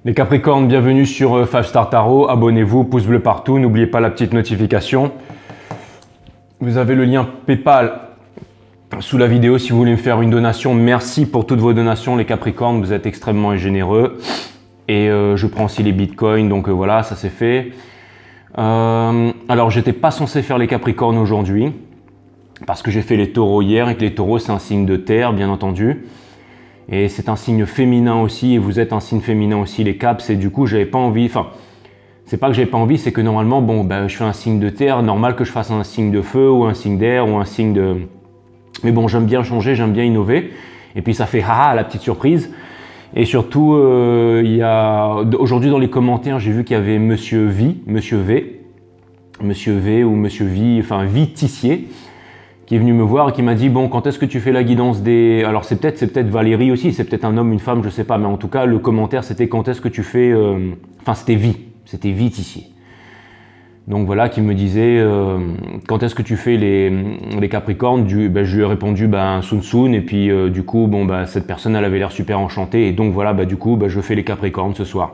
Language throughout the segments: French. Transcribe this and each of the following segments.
Les Capricornes, bienvenue sur 5 Star Tarot. Abonnez-vous, pouce bleu partout. N'oubliez pas la petite notification. Vous avez le lien PayPal sous la vidéo si vous voulez me faire une donation. Merci pour toutes vos donations, les Capricornes. Vous êtes extrêmement généreux. Et je prends aussi les bitcoins. Donc voilà, ça c'est fait. Alors, j'étais pas censé faire les Capricornes aujourd'hui parce que j'ai fait les taureaux hier et que les taureaux, c'est un signe de terre, bien entendu. Et c'est un signe féminin aussi, et vous êtes un signe féminin aussi, les Caps, et du coup, j'avais pas envie, enfin, c'est pas que j'avais pas envie, c'est que normalement, bon, ben, je fais un signe de terre, normal que je fasse un signe de feu, ou un signe d'air, ou un signe de... Mais bon, j'aime bien changer, j'aime bien innover, et puis ça fait haha, la petite surprise. Et surtout, aujourd'hui dans les commentaires, j'ai vu qu'il y avait Monsieur V ou Monsieur V, enfin Vitissier, qui est venu me voir et qui m'a dit bon, quand est-ce que tu fais la guidance des... Alors c'est peut-être Valérie aussi, c'est peut-être un homme, une femme, je sais pas, mais en tout cas le commentaire c'était quand est-ce que tu fais... Enfin c'était Vitissier. Donc voilà, qui me disait quand est-ce que tu fais les Capricornes. Ben, je lui ai répondu Sun Sun, et puis du coup bon, ben, cette personne elle avait l'air super enchantée, et donc voilà, ben, du coup ben, je fais les Capricornes ce soir.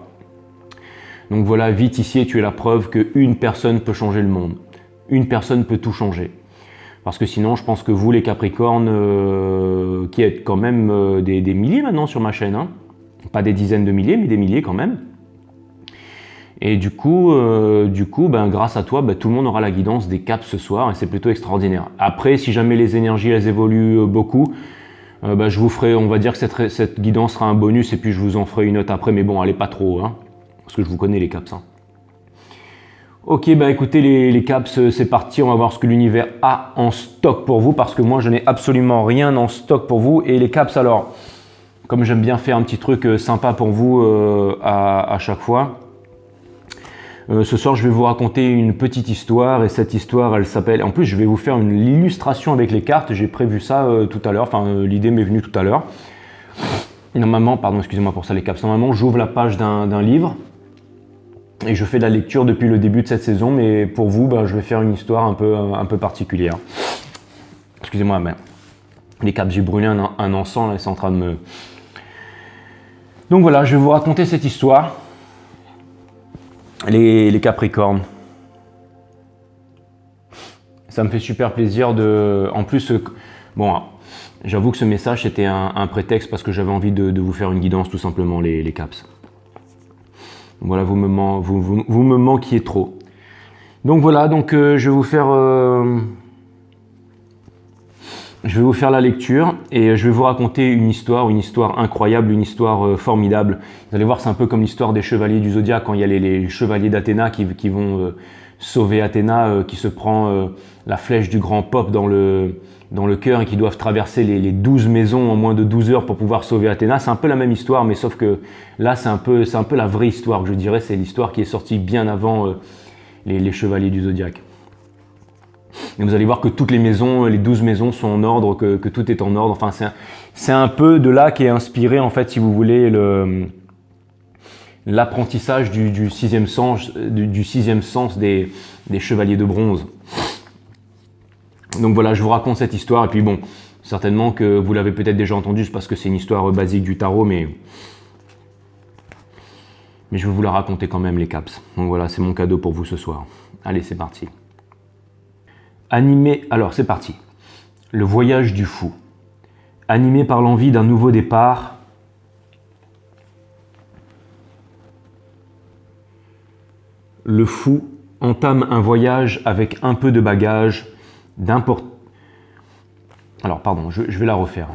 Donc voilà, Vitissier, tu es la preuve qu'une personne peut changer le monde. Une personne peut tout changer. Parce que sinon, je pense que vous, les Capricornes, qui êtes quand même des milliers maintenant sur ma chaîne, hein, pas des dizaines de milliers, mais des milliers quand même. Et du coup ben, grâce à toi, ben, tout le monde aura la guidance des Caps ce soir, et c'est plutôt extraordinaire. Après, si jamais les énergies, elles évoluent beaucoup, ben, je vous ferai, on va dire que cette guidance sera un bonus, et puis je vous en ferai une autre après, mais bon, allez pas trop, hein, parce que je vous connais les Caps. Hein. Ok, bah écoutez les Caps, c'est parti, on va voir ce que l'univers a en stock pour vous, parce que moi je n'ai absolument rien en stock pour vous. Et les Caps, alors, comme j'aime bien faire un petit truc sympa pour vous à chaque fois, ce soir je vais vous raconter une petite histoire, et cette histoire elle s'appelle, en plus je vais vous faire une illustration avec les cartes, j'ai prévu ça tout à l'heure, enfin l'idée m'est venue tout à l'heure. Normalement, pardon, excusez-moi pour ça les Caps, normalement j'ouvre la page d'un livre, et je fais de la lecture depuis le début de cette saison, mais pour vous, ben, je vais faire une histoire un peu particulière. Excusez-moi, mais les Caps, j'ai brûlé un encens, là, c'est en train de me... Donc voilà, je vais vous raconter cette histoire. Les Capricornes. Ça me fait super plaisir de... En plus, bon, j'avoue que ce message, c'était un prétexte parce que j'avais envie de vous faire une guidance, tout simplement, les Caps. Voilà, vous me manquiez trop. Donc voilà, donc je vais vous faire la lecture, et je vais vous raconter une histoire incroyable, une histoire formidable. Vous allez voir, c'est un peu comme l'histoire des chevaliers du Zodiaque, quand il y a les chevaliers d'Athéna qui vont sauver Athéna, qui se prend la flèche du grand Pop dans le cœur, et qui doivent traverser les 12 maisons en moins de 12 heures pour pouvoir sauver Athéna. C'est un peu la même histoire, mais sauf que là, c'est un peu la vraie histoire que je dirais. C'est l'histoire qui est sortie bien avant les chevaliers du Zodiaque. Et vous allez voir que toutes les maisons, les 12 maisons sont en ordre, que tout est en ordre. Enfin, c'est un peu de là qu'est inspiré, en fait, si vous voulez, l'apprentissage du sixième sens des chevaliers de bronze. Donc voilà, je vous raconte cette histoire, et puis bon, certainement que vous l'avez peut-être déjà entendu, parce que c'est une histoire basique du tarot, mais je vais vous la raconter quand même, les Caps. Donc voilà, c'est mon cadeau pour vous ce soir. Allez, c'est parti. Alors c'est parti. Le voyage du fou. Animé par l'envie d'un nouveau départ, le fou entame un voyage avec un peu de bagage, Alors, pardon, je vais la refaire.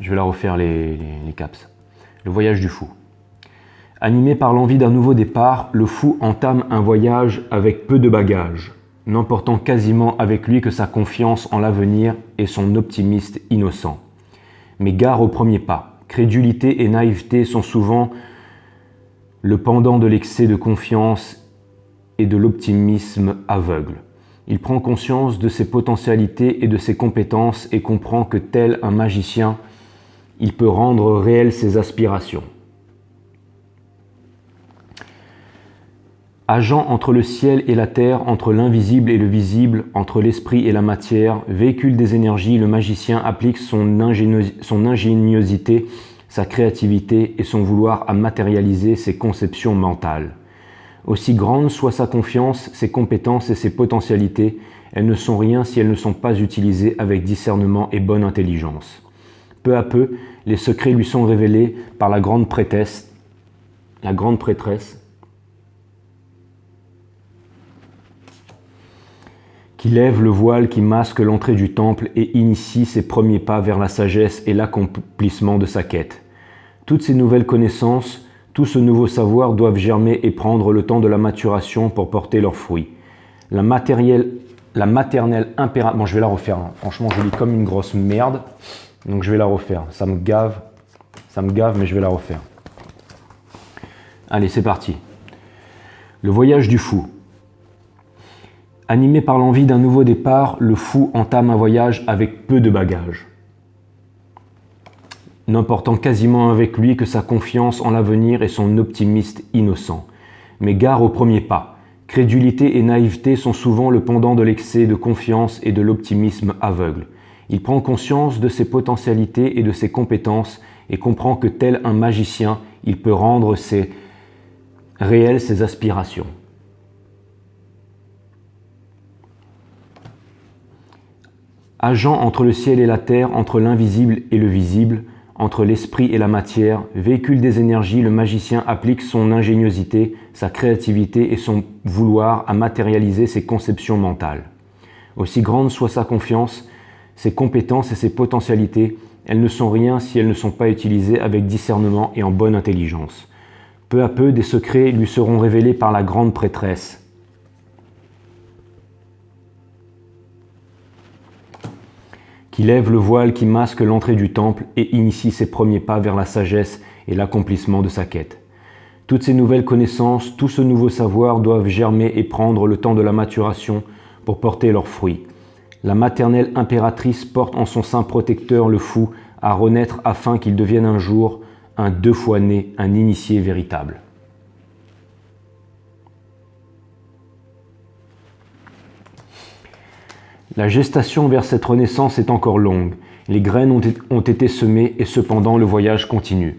Je vais la refaire, les Caps. Le voyage du fou. Animé par l'envie d'un nouveau départ, le fou entame un voyage avec peu de bagages, n'emportant quasiment avec lui que sa confiance en l'avenir et son optimiste innocent. Mais gare au premier pas. Crédulité et naïveté sont souvent le pendant de l'excès de confiance et de l'optimisme aveugle. Il prend conscience de ses potentialités et de ses compétences, et comprend que tel un magicien, il peut rendre réelles ses aspirations. Agent entre le ciel et la terre, entre l'invisible et le visible, entre l'esprit et la matière, véhicule des énergies, le magicien applique son ingéniosité, sa créativité et son vouloir à matérialiser ses conceptions mentales. Aussi grande soit sa confiance, ses compétences et ses potentialités, elles ne sont rien si elles ne sont pas utilisées avec discernement et bonne intelligence. Peu à peu, les secrets lui sont révélés par la grande prêtresse, qui lève le voile qui masque l'entrée du temple et initie ses premiers pas vers la sagesse et l'accomplissement de sa quête. Toutes ces nouvelles connaissances, tout ce nouveau savoir doivent germer et prendre le temps de la maturation pour porter leurs fruits. La maternelle impératrice... Bon, je vais la refaire. Hein. Franchement, je lis comme une grosse merde. Donc, je vais la refaire. Ça me gave, mais je vais la refaire. Allez, c'est parti. Le voyage du fou. Animé par l'envie d'un nouveau départ, le fou entame un voyage avec peu de bagages, n'emportant quasiment avec lui que sa confiance en l'avenir et son optimiste innocent. Mais gare au premier pas. Crédulité et naïveté sont souvent le pendant de l'excès de confiance et de l'optimisme aveugle. Il prend conscience de ses potentialités et de ses compétences et comprend que tel un magicien, il peut rendre réelles ses aspirations. Agent entre le ciel et la terre, entre l'invisible et le visible, entre l'esprit et la matière, véhicule des énergies, le magicien applique son ingéniosité, sa créativité et son vouloir à matérialiser ses conceptions mentales. Aussi grande soit sa confiance, ses compétences et ses potentialités, elles ne sont rien si elles ne sont pas utilisées avec discernement et en bonne intelligence. Peu à peu, des secrets lui seront révélés par la grande prêtresse, qui lève le voile qui masque l'entrée du temple et initie ses premiers pas vers la sagesse et l'accomplissement de sa quête. Toutes ces nouvelles connaissances, tout ce nouveau savoir doivent germer et prendre le temps de la maturation pour porter leurs fruits. La maternelle impératrice porte en son sein protecteur le fou à renaître afin qu'il devienne un jour un deux fois né, un initié véritable. La gestation vers cette renaissance est encore longue. Les graines ont été semées et cependant le voyage continue.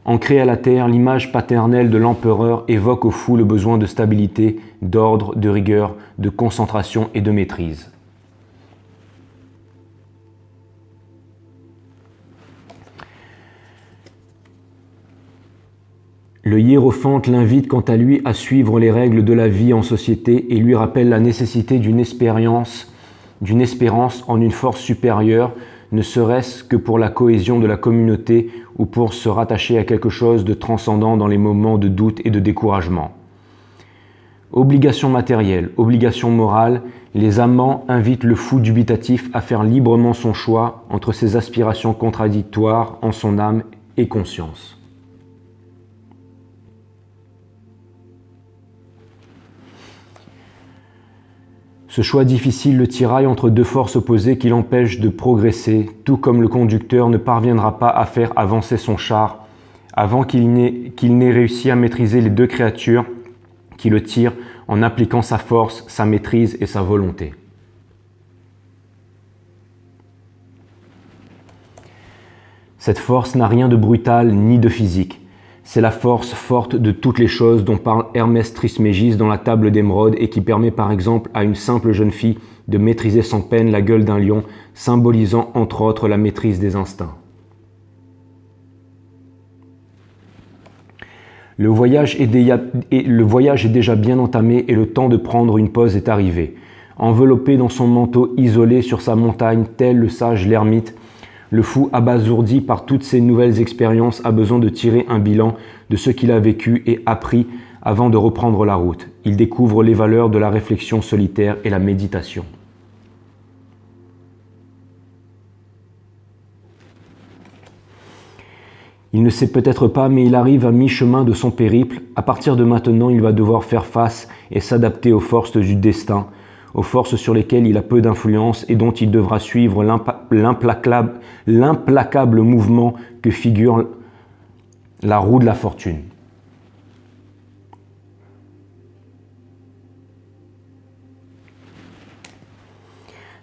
Ancrée à la terre, l'image paternelle de l'empereur évoque au fou le besoin de stabilité, d'ordre, de rigueur, de concentration et de maîtrise. Le hiérophante l'invite quant à lui à suivre les règles de la vie en société et lui rappelle la nécessité d'une espérance en une force supérieure, ne serait-ce que pour la cohésion de la communauté ou pour se rattacher à quelque chose de transcendant dans les moments de doute et de découragement. Obligation matérielle, obligation morale, les amants invitent le fou dubitatif à faire librement son choix entre ses aspirations contradictoires en son âme et conscience. Ce choix difficile le tiraille entre deux forces opposées qui l'empêchent de progresser, tout comme le conducteur ne parviendra pas à faire avancer son char avant qu'il n'ait réussi à maîtriser les deux créatures qui le tirent en appliquant sa force, sa maîtrise et sa volonté. Cette force n'a rien de brutal ni de physique. C'est la force forte de toutes les choses dont parle Hermès Trismégiste dans la table d'Émeraude et qui permet par exemple à une simple jeune fille de maîtriser sans peine la gueule d'un lion, symbolisant entre autres la maîtrise des instincts. Le voyage est déjà bien entamé et le temps de prendre une pause est arrivé. Enveloppé dans son manteau isolé sur sa montagne, tel le sage l'ermite, le fou abasourdi par toutes ces nouvelles expériences a besoin de tirer un bilan de ce qu'il a vécu et appris avant de reprendre la route. Il découvre les valeurs de la réflexion solitaire et la méditation. Il ne sait peut-être pas, mais il arrive à mi-chemin de son périple. À partir de maintenant, il va devoir faire face et s'adapter aux forces du destin, aux forces sur lesquelles il a peu d'influence et dont il devra suivre l'implacable mouvement que figure la roue de la fortune.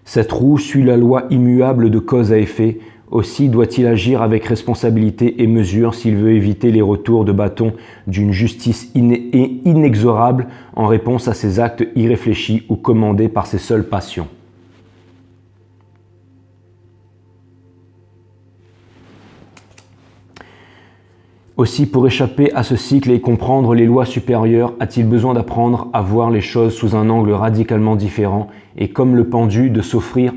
Cette roue suit la loi immuable de cause à effet. Aussi doit-il agir avec responsabilité et mesure s'il veut éviter les retours de bâton d'une justice inexorable en réponse à ses actes irréfléchis ou commandés par ses seules passions. Aussi, pour échapper à ce cycle et comprendre les lois supérieures, a-t-il besoin d'apprendre à voir les choses sous un angle radicalement différent et, comme le pendu, de s'offrir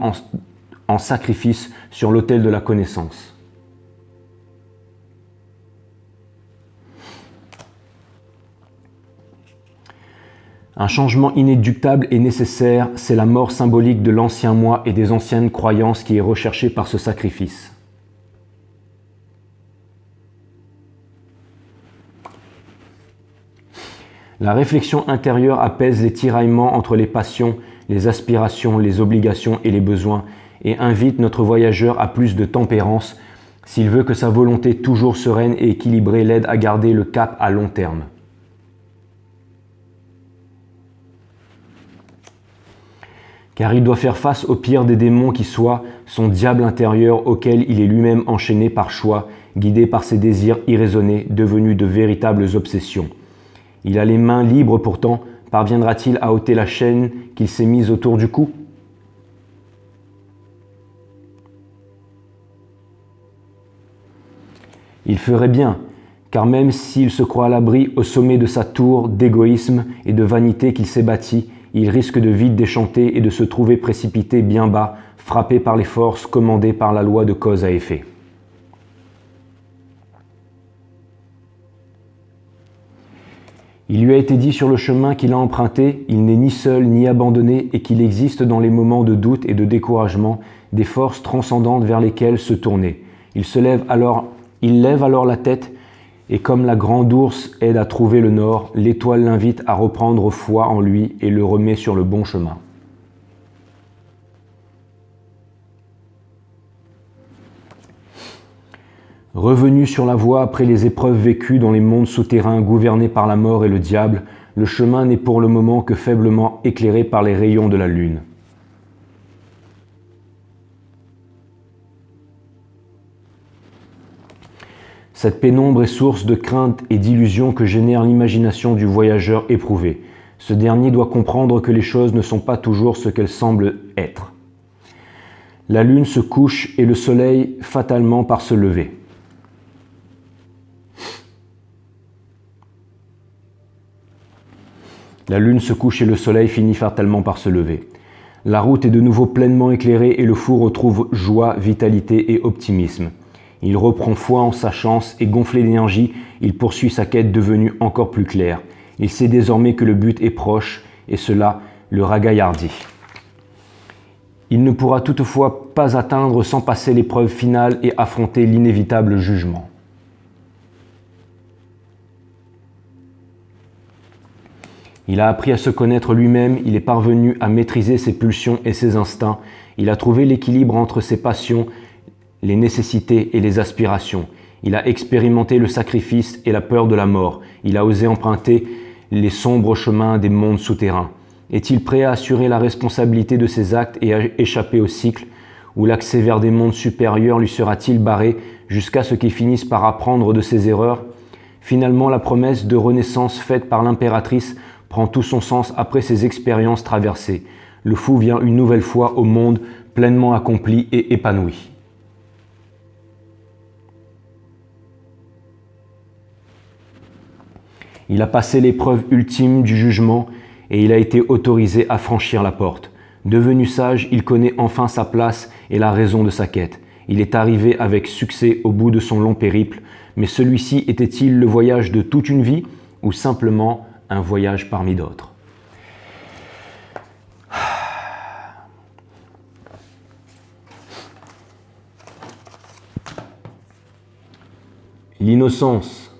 en sacrifice sur l'autel de la connaissance. Un changement inéluctable et nécessaire, c'est la mort symbolique de l'ancien moi et des anciennes croyances qui est recherchée par ce sacrifice. La réflexion intérieure apaise les tiraillements entre les passions, les aspirations, les obligations et les besoins, et invite notre voyageur à plus de tempérance s'il veut que sa volonté toujours sereine et équilibrée l'aide à garder le cap à long terme. Car il doit faire face au pire des démons qui soit son diable intérieur auquel il est lui-même enchaîné par choix, guidé par ses désirs irraisonnés, devenus de véritables obsessions. Il a les mains libres pourtant, parviendra-t-il à ôter la chaîne qu'il s'est mise autour du cou ? Il ferait bien, car même s'il se croit à l'abri au sommet de sa tour d'égoïsme et de vanité qu'il s'est bâti, il risque de vite déchanter et de se trouver précipité bien bas, frappé par les forces commandées par la loi de cause à effet. Il lui a été dit sur le chemin qu'il a emprunté, il n'est ni seul ni abandonné et qu'il existe dans les moments de doute et de découragement des forces transcendantes vers lesquelles se tourner. Il lève alors la tête et comme la grande ours aide à trouver le nord, l'étoile l'invite à reprendre foi en lui et le remet sur le bon chemin. Revenu sur la voie après les épreuves vécues dans les mondes souterrains gouvernés par la mort et le diable, le chemin n'est pour le moment que faiblement éclairé par les rayons de la lune. Cette pénombre est source de crainte et d'illusions que génère l'imagination du voyageur éprouvé. Ce dernier doit comprendre que les choses ne sont pas toujours ce qu'elles semblent être. La lune se couche et le soleil fatalement par se lever. La lune se couche et le soleil finit fatalement par se lever. La route est de nouveau pleinement éclairée et le fou retrouve joie, vitalité et optimisme. Il reprend foi en sa chance et gonflé d'énergie, il poursuit sa quête devenue encore plus claire. Il sait désormais que le but est proche et cela le ragaillardit. Il ne pourra toutefois pas atteindre sans passer l'épreuve finale et affronter l'inévitable jugement. Il a appris à se connaître lui-même, il est parvenu à maîtriser ses pulsions et ses instincts, il a trouvé l'équilibre entre ses passions, les nécessités et les aspirations. Il a expérimenté le sacrifice et la peur de la mort, il a osé emprunter les sombres chemins des mondes souterrains. Est-il prêt à assurer la responsabilité de ses actes et à échapper au cycle, où l'accès vers des mondes supérieurs lui sera-t-il barré jusqu'à ce qu'il finisse par apprendre de ses erreurs ? Finalement, la promesse de renaissance faite par l'impératrice prend tout son sens après ces expériences traversées. Le fou vient une nouvelle fois au monde pleinement accompli et épanoui. Il a passé l'épreuve ultime du jugement et il a été autorisé à franchir la porte. Devenu sage, il connaît enfin sa place et la raison de sa quête. Il est arrivé avec succès au bout de son long périple, mais celui-ci était-il le voyage de toute une vie ou simplement un voyage parmi d'autres? L'innocence,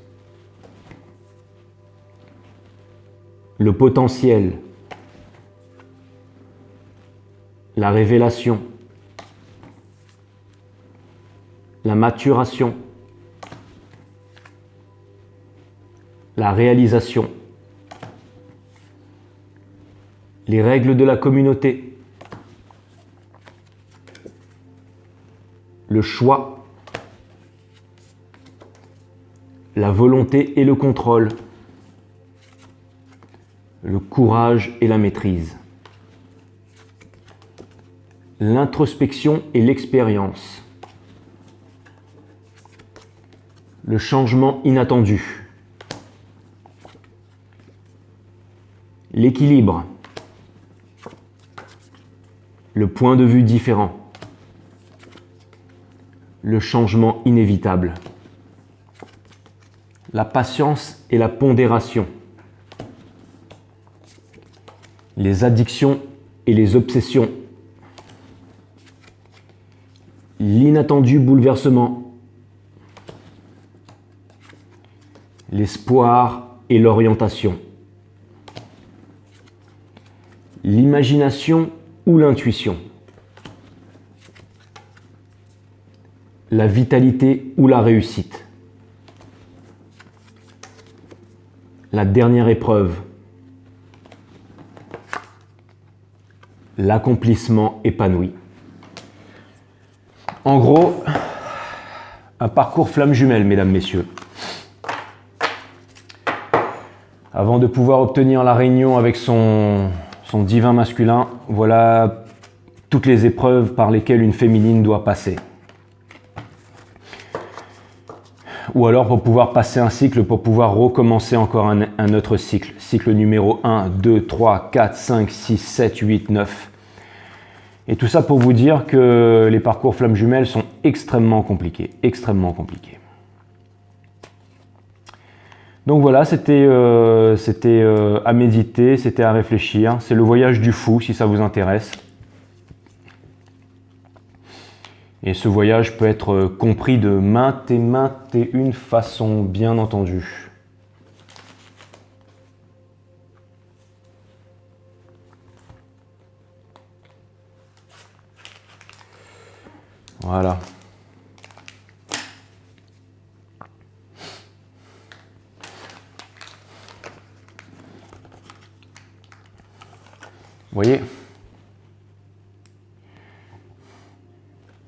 le potentiel, la révélation, la maturation, la réalisation, les règles de la communauté, le choix, la volonté et le contrôle, le courage et la maîtrise, l'introspection et l'expérience, le changement inattendu, l'équilibre, le point de vue différent, le changement inévitable, la patience et la pondération, les addictions et les obsessions, l'inattendu bouleversement, l'espoir et l'orientation, l'imagination ou l'intuition, la vitalité ou la réussite, la dernière épreuve, l'accomplissement épanoui. En gros, un parcours flamme jumelle, mesdames, messieurs. Avant de pouvoir obtenir la réunion avec son divin masculin, voilà toutes les épreuves par lesquelles une féminine doit passer. Ou alors pour pouvoir passer un cycle, pour pouvoir recommencer encore un autre cycle. Cycle numéro 1, 2, 3, 4, 5, 6, 7, 8, 9. Et tout ça pour vous dire que les parcours flammes jumelles sont extrêmement compliqués. Extrêmement compliqués. Donc voilà, c'était à méditer, c'était à réfléchir. C'est le voyage du fou, si ça vous intéresse. Et ce voyage peut être compris de maintes et une façons, bien entendu. Voilà. Vous voyez,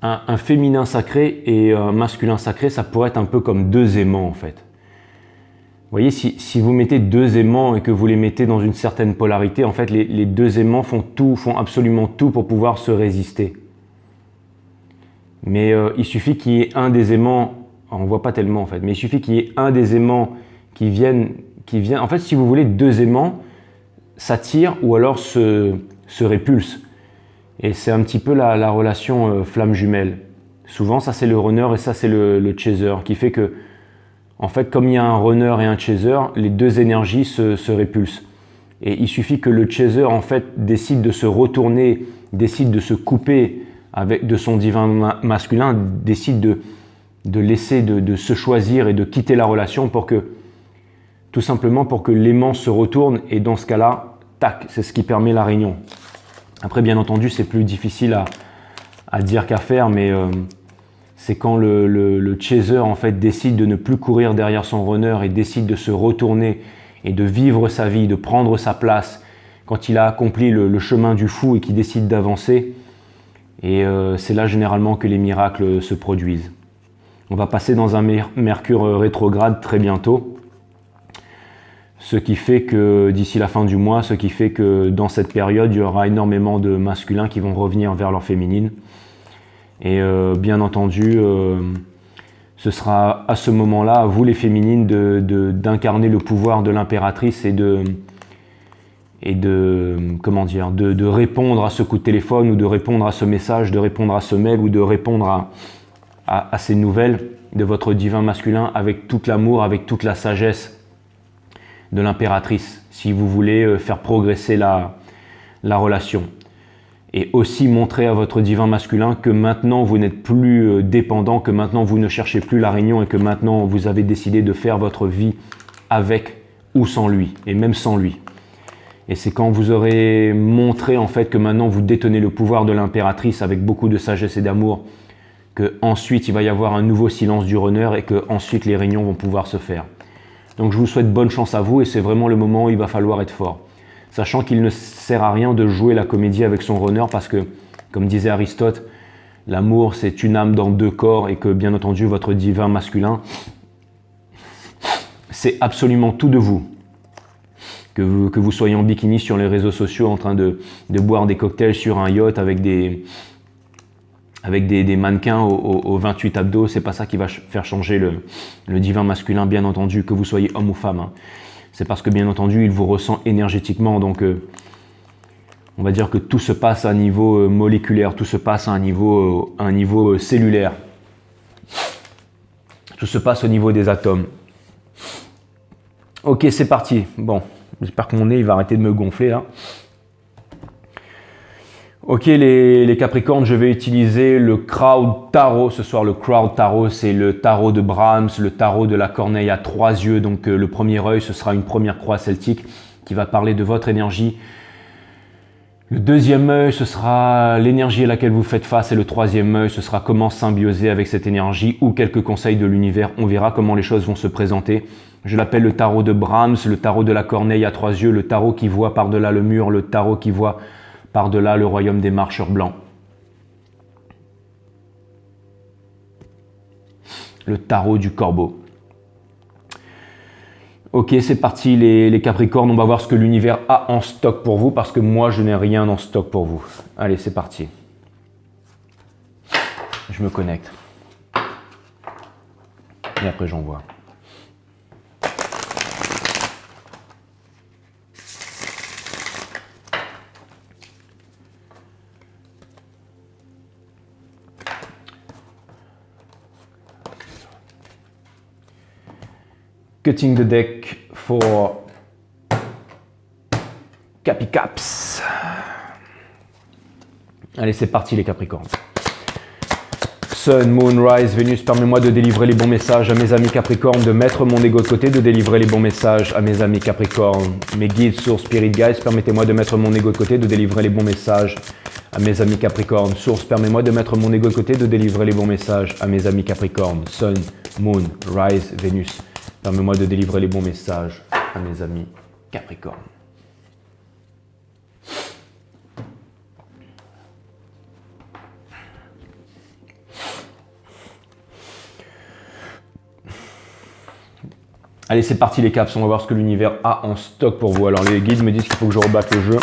un féminin sacré et un masculin sacré, ça pourrait être un peu comme deux aimants en fait. Vous voyez, si vous mettez deux aimants et que vous les mettez dans une certaine polarité, en fait, les deux aimants font absolument tout pour pouvoir se résister. Mais il suffit qu'il y ait un des aimants, on ne voit pas tellement en fait, mais il suffit qu'il y ait un des aimants qui vienne. En fait, si vous voulez, deux aimants s'attirent ou alors se répulsent. Et c'est un petit peu la relation flamme jumelle. Souvent, ça c'est le runner et ça c'est le chaser, qui fait que, en fait, comme il y a un runner et un chaser, les deux énergies se répulsent. Et il suffit que le chaser, en fait, décide de se retourner, décide de se couper de son divin masculin, décide de laisser, de se choisir et de quitter la relation pour que, tout simplement pour que l'aimant se retourne, et dans ce cas-là, tac, c'est ce qui permet la réunion. Après, bien entendu, c'est plus difficile à dire qu'à faire, mais c'est quand le chaser en fait décide de ne plus courir derrière son runner et décide de se retourner et de vivre sa vie, de prendre sa place, quand il a accompli le chemin du fou et qu'il décide d'avancer. Et c'est là généralement que les miracles se produisent. On va passer dans un Mercure rétrograde très bientôt. Ce qui fait que d'ici la fin du mois, ce qui fait que dans cette période, il y aura énormément de masculins qui vont revenir vers leur féminine. Et bien entendu, ce sera à ce moment-là, à vous les féminines, d'incarner le pouvoir de l'impératrice et de répondre à ce coup de téléphone ou de répondre à ce message, de répondre à ce mail ou de répondre à ces nouvelles de votre divin masculin avec tout l'amour, avec toute la sagesse de l'impératrice, si vous voulez faire progresser la relation. Et aussi montrer à votre divin masculin que maintenant vous n'êtes plus dépendant, que maintenant vous ne cherchez plus la réunion et que maintenant vous avez décidé de faire votre vie avec ou sans lui, et même sans lui. Et c'est quand vous aurez montré en fait que maintenant vous détenez le pouvoir de l'impératrice avec beaucoup de sagesse et d'amour, que ensuite il va y avoir un nouveau silence du runner et que ensuite les réunions vont pouvoir se faire. Donc je vous souhaite bonne chance à vous et c'est vraiment le moment où il va falloir être fort. Sachant qu'il ne sert à rien de jouer la comédie avec son runner parce que, comme disait Aristote, l'amour c'est une âme dans deux corps et que bien entendu votre divin masculin, c'est absolument tout de vous. Que vous soyez en bikini sur les réseaux sociaux en train de boire des cocktails sur un yacht avec des mannequins aux 28 abdos, c'est pas ça qui va faire changer le divin masculin, bien entendu, que vous soyez homme ou femme. Hein. C'est parce que bien entendu, il vous ressent énergétiquement, donc on va dire que tout se passe à un niveau moléculaire, tout se passe à un niveau cellulaire. Tout se passe au niveau des atomes. Ok, c'est parti. Bon, j'espère que mon nez il va arrêter de me gonfler là. Ok les Capricornes, je vais utiliser le Crowd Tarot ce soir. Le Crowd Tarot, c'est le tarot de Brahms, le tarot de la corneille à 3 yeux. Donc le premier œil, ce sera une première croix celtique qui va parler de votre énergie. Le deuxième œil, ce sera l'énergie à laquelle vous faites face. Et le troisième œil, ce sera comment symbioser avec cette énergie ou quelques conseils de l'univers. On verra comment les choses vont se présenter. Je l'appelle le tarot de Brahms, le tarot de la corneille à 3 yeux, le tarot qui voit par-delà le mur, le tarot qui voit par-delà le royaume des marcheurs blancs. Le tarot du corbeau. Ok, c'est parti les Capricornes, on va voir ce que l'univers a en stock pour vous parce que moi je n'ai rien en stock pour vous. Allez, c'est parti. Je me connecte. Et après j'envoie. Cutting the deck for Capicaps. Allez, c'est parti les Capricornes. Sun, Moon, Rise, Vénus, permets-moi de délivrer les bons messages à mes amis Capricornes, de mettre mon ego de côté, de délivrer les bons messages à mes amis Capricornes. Mes guides, sources, spirit guides, permettez-moi de mettre mon ego de côté, de délivrer les bons messages à mes amis Capricornes. Source, permets-moi de mettre mon ego de côté, de délivrer les bons messages à mes amis Capricornes. Sun, Moon, Rise, Vénus. Permets-moi de délivrer les bons messages à mes amis Capricornes. Allez, c'est parti les Caps, on va voir ce que l'univers a en stock pour vous. Alors les guides me disent qu'il faut que je rebatte le jeu.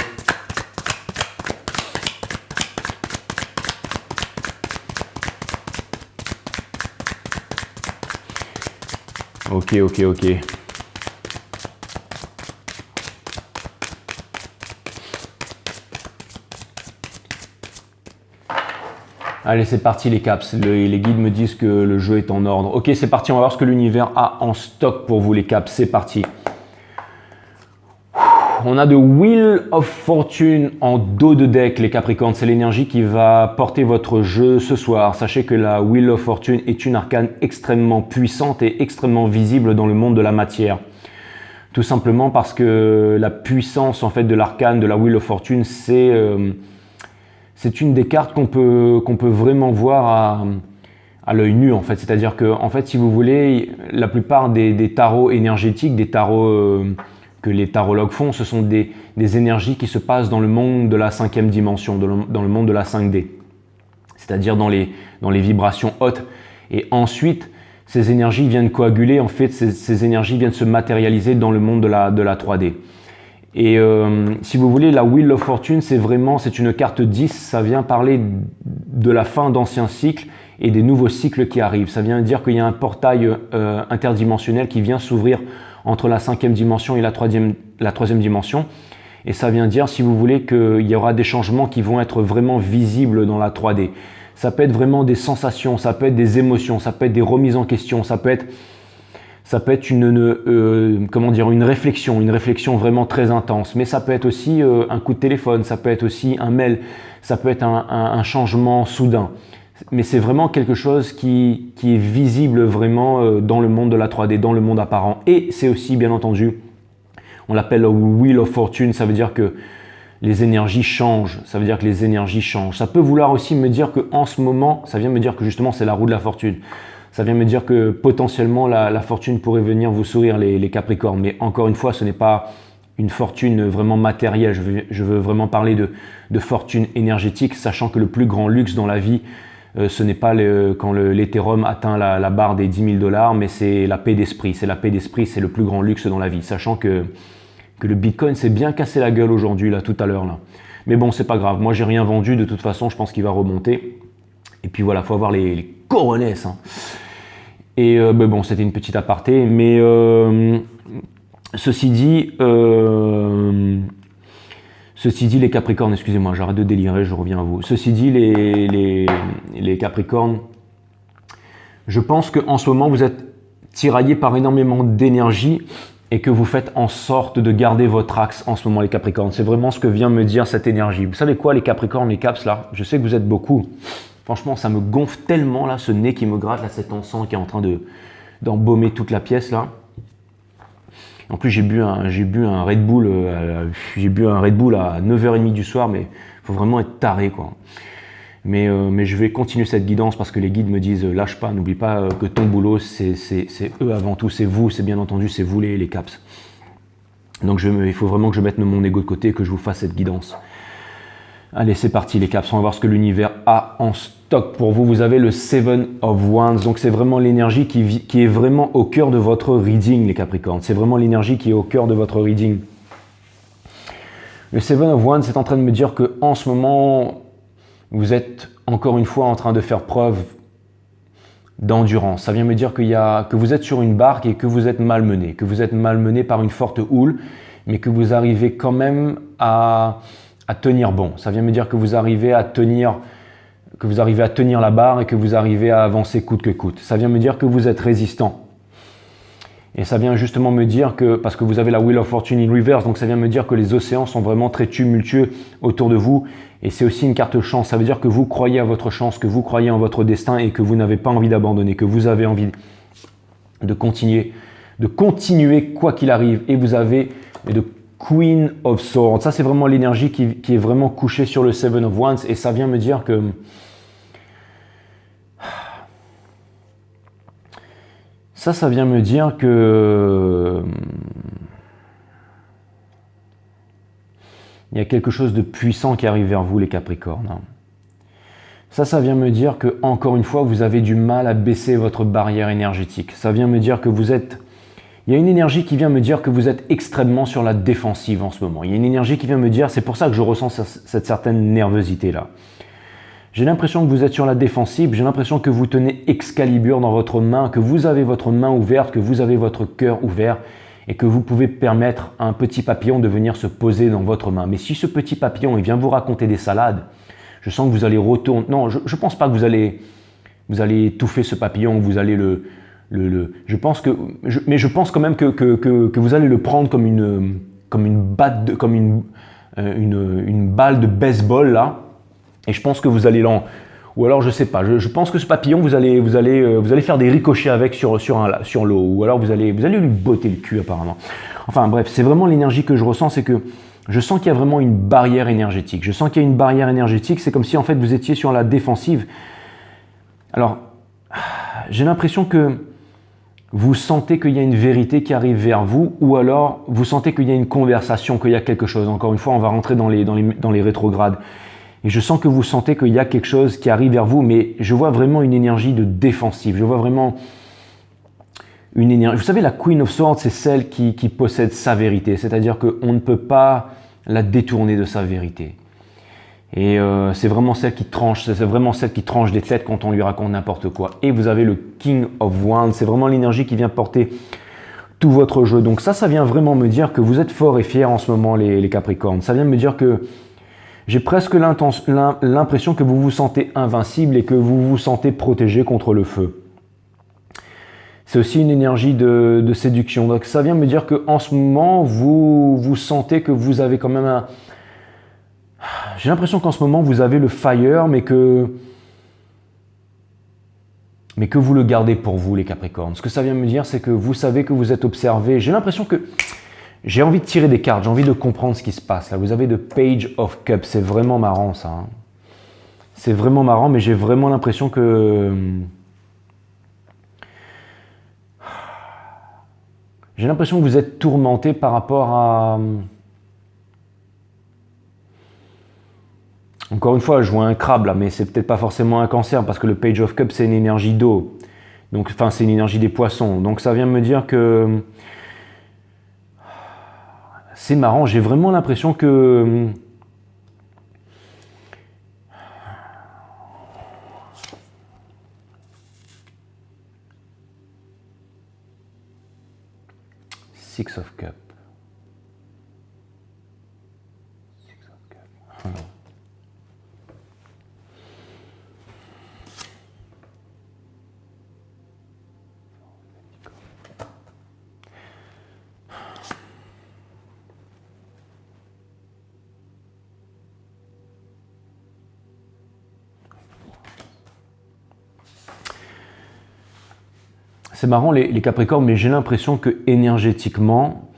Ok. Allez, c'est parti les Caps. Les guides me disent que le jeu est en ordre. Ok, c'est parti, on va voir ce que l'univers a en stock pour vous les Caps. C'est parti. On a de Wheel of Fortune en dos de deck, les Capricornes. C'est l'énergie qui va porter votre jeu ce soir. Sachez que la Wheel of Fortune est une arcane extrêmement puissante et extrêmement visible dans le monde de la matière. Tout simplement parce que la puissance en fait de l'arcane de la Wheel of Fortune, c'est une des cartes qu'on peut vraiment voir à l'œil nu en fait. C'est-à-dire que en fait, si vous voulez, la plupart des tarots énergétiques, des tarots que les tarologues font, ce sont des énergies qui se passent dans le monde de la 5e dimension, dans le monde de la 5D, c'est-à-dire dans les vibrations hautes. Et ensuite, ces énergies viennent coaguler, en fait, ces énergies viennent se matérialiser dans le monde de la 3D. Et si vous voulez, la Wheel of Fortune, c'est une carte 10, ça vient parler de la fin d'anciens cycles et des nouveaux cycles qui arrivent. Ça vient dire qu'il y a un portail interdimensionnel qui vient s'ouvrir entre la 5e dimension et la 3e dimension. Et ça vient dire, si vous voulez, qu'il y aura des changements qui vont être vraiment visibles dans la 3D. Ça peut être vraiment des sensations, ça peut être des émotions, ça peut être des remises en question, ça peut être une réflexion vraiment très intense. Mais ça peut être aussi un coup de téléphone, ça peut être aussi un mail, ça peut être un changement soudain. Mais c'est vraiment quelque chose qui est visible vraiment dans le monde de la 3D, dans le monde apparent. Et c'est aussi, bien entendu, on l'appelle Wheel of Fortune, ça veut dire que les énergies changent. Ça veut dire que les énergies changent. Ça peut vouloir aussi me dire qu'en ce moment, ça vient me dire que justement c'est la roue de la fortune. Ça vient me dire que potentiellement la fortune pourrait venir vous sourire les Capricornes. Mais encore une fois, ce n'est pas une fortune vraiment matérielle. Je veux vraiment parler de fortune énergétique, sachant que le plus grand luxe dans la vie, Ce n'est pas quand l'Ethereum atteint la barre des 10 000 $, mais c'est la paix d'esprit. C'est la paix d'esprit, c'est le plus grand luxe dans la vie. Sachant que le Bitcoin s'est bien cassé la gueule aujourd'hui, là, tout à l'heure. Là. Mais bon, c'est pas grave. Moi, j'ai rien vendu. De toute façon, je pense qu'il va remonter. Et puis voilà, il faut avoir les coronesses. Hein. Et ben bon, c'était une petite aparté. Mais ceci dit, les Capricornes, excusez-moi, j'arrête de délirer, je reviens à vous. Ceci dit, les Capricornes, je pense qu'en ce moment, vous êtes tiraillés par énormément d'énergie et que vous faites en sorte de garder votre axe en ce moment, les Capricornes. C'est vraiment ce que vient me dire cette énergie. Vous savez quoi, les Capricornes, les Caps, là, je sais que vous êtes beaucoup. Franchement, ça me gonfle tellement, là, ce nez qui me gratte, là, cet encens qui est en train d'embaumer toute la pièce, là. En plus, j'ai bu un Red Bull, à 9h30 du soir, mais il faut vraiment être taré, quoi. Mais je vais continuer cette guidance parce que les guides me disent lâche pas, n'oublie pas que ton boulot, c'est eux avant tout, c'est vous, c'est bien entendu, c'est vous les Caps. Donc il faut vraiment que je mette mon ego de côté et que je vous fasse cette guidance. Allez, c'est parti les Caps, on va voir ce que l'univers a en stock pour vous. Vous avez le Seven of Wands, donc c'est vraiment l'énergie qui est vraiment au cœur de votre reading, les Capricornes. C'est vraiment l'énergie qui est au cœur de votre reading. Le Seven of Wands est en train de me dire que en ce moment, vous êtes encore une fois en train de faire preuve d'endurance. Ça vient me dire que vous êtes sur une barque et que vous êtes malmené, par une forte houle, mais que vous arrivez quand même à tenir bon. Ça vient me dire que vous arrivez à tenir la barre et que vous arrivez à avancer coûte que coûte. Ça vient me dire que vous êtes résistant. Et ça vient justement me dire que, parce que vous avez la Wheel of Fortune in reverse, donc ça vient me dire que les océans sont vraiment très tumultueux autour de vous. Et c'est aussi une carte chance. Ça veut dire que vous croyez à votre chance, que vous croyez en votre destin et que vous n'avez pas envie d'abandonner, que vous avez envie de continuer quoi qu'il arrive. Et vous avez le Queen of Swords. Ça, c'est vraiment l'énergie qui est vraiment couchée sur le Seven of Wands. Et ça vient me dire que ça vient me dire que il y a quelque chose de puissant qui arrive vers vous, les Capricornes. Ça vient me dire que, encore une fois, vous avez du mal à baisser votre barrière énergétique. Ça vient me dire que il y a une énergie qui vient me dire que vous êtes extrêmement sur la défensive en ce moment. Il y a une énergie qui vient me dire, c'est pour ça que je ressens cette certaine nervosité-là. J'ai l'impression que vous êtes sur la défensive, j'ai l'impression que vous tenez Excalibur dans votre main, que vous avez votre main ouverte, que vous avez votre cœur ouvert et que vous pouvez permettre à un petit papillon de venir se poser dans votre main. Mais si ce petit papillon il vient vous raconter des salades, je sens que vous allez retourner... Non, je ne pense pas que vous allez étouffer ce papillon, que vous allez je pense quand même que vous allez le prendre comme une balle de baseball là. Et je pense que vous allez ou alors je sais pas, je pense que ce papillon vous allez faire des ricochets avec sur l'eau, ou alors vous allez lui botter le cul apparemment. Enfin bref, c'est vraiment l'énergie que je ressens, c'est que je sens qu'il y a vraiment une barrière énergétique. C'est comme si en fait vous étiez sur la défensive. Alors, j'ai l'impression que vous sentez qu'il y a une vérité qui arrive vers vous, ou alors vous sentez qu'il y a une conversation, qu'il y a quelque chose. Encore une fois, on va rentrer dans les rétrogrades. Et je sens que vous sentez qu'il y a quelque chose qui arrive vers vous, mais je vois vraiment une énergie de défensive. Je vois vraiment une énergie. Vous savez, la Queen of Swords, c'est celle qui possède sa vérité. C'est-à-dire qu'on ne peut pas la détourner de sa vérité. Et c'est vraiment celle qui tranche des têtes quand on lui raconte n'importe quoi. Et vous avez le King of Wands. C'est vraiment l'énergie qui vient porter tout votre jeu. Donc ça vient vraiment me dire que vous êtes forts et fiers en ce moment, les Capricornes. Ça vient me dire que j'ai presque l'impression que vous vous sentez invincible et que vous vous sentez protégé contre le feu. C'est aussi une énergie de séduction. Donc ça vient me dire qu'en ce moment, vous sentez que vous avez quand même J'ai l'impression qu'en ce moment, vous avez le fire, mais que vous le gardez pour vous, les Capricornes. Ce que ça vient me dire, c'est que vous savez que vous êtes observé. J'ai l'impression que j'ai envie de tirer des cartes, j'ai envie de comprendre ce qui se passe. Là, vous avez le Page of Cups, c'est vraiment marrant ça. Hein. C'est vraiment marrant, mais j'ai vraiment l'impression que... J'ai l'impression que vous êtes tourmenté par rapport à... Encore une fois, je vois un crabe là, mais c'est peut-être pas forcément un cancer parce que le Page of Cups, c'est une énergie d'eau. Donc, enfin, c'est une énergie des poissons. Donc, ça vient me dire que c'est marrant. J'ai vraiment l'impression que Six of Cups. C'est marrant les Capricornes, mais j'ai l'impression que énergétiquement,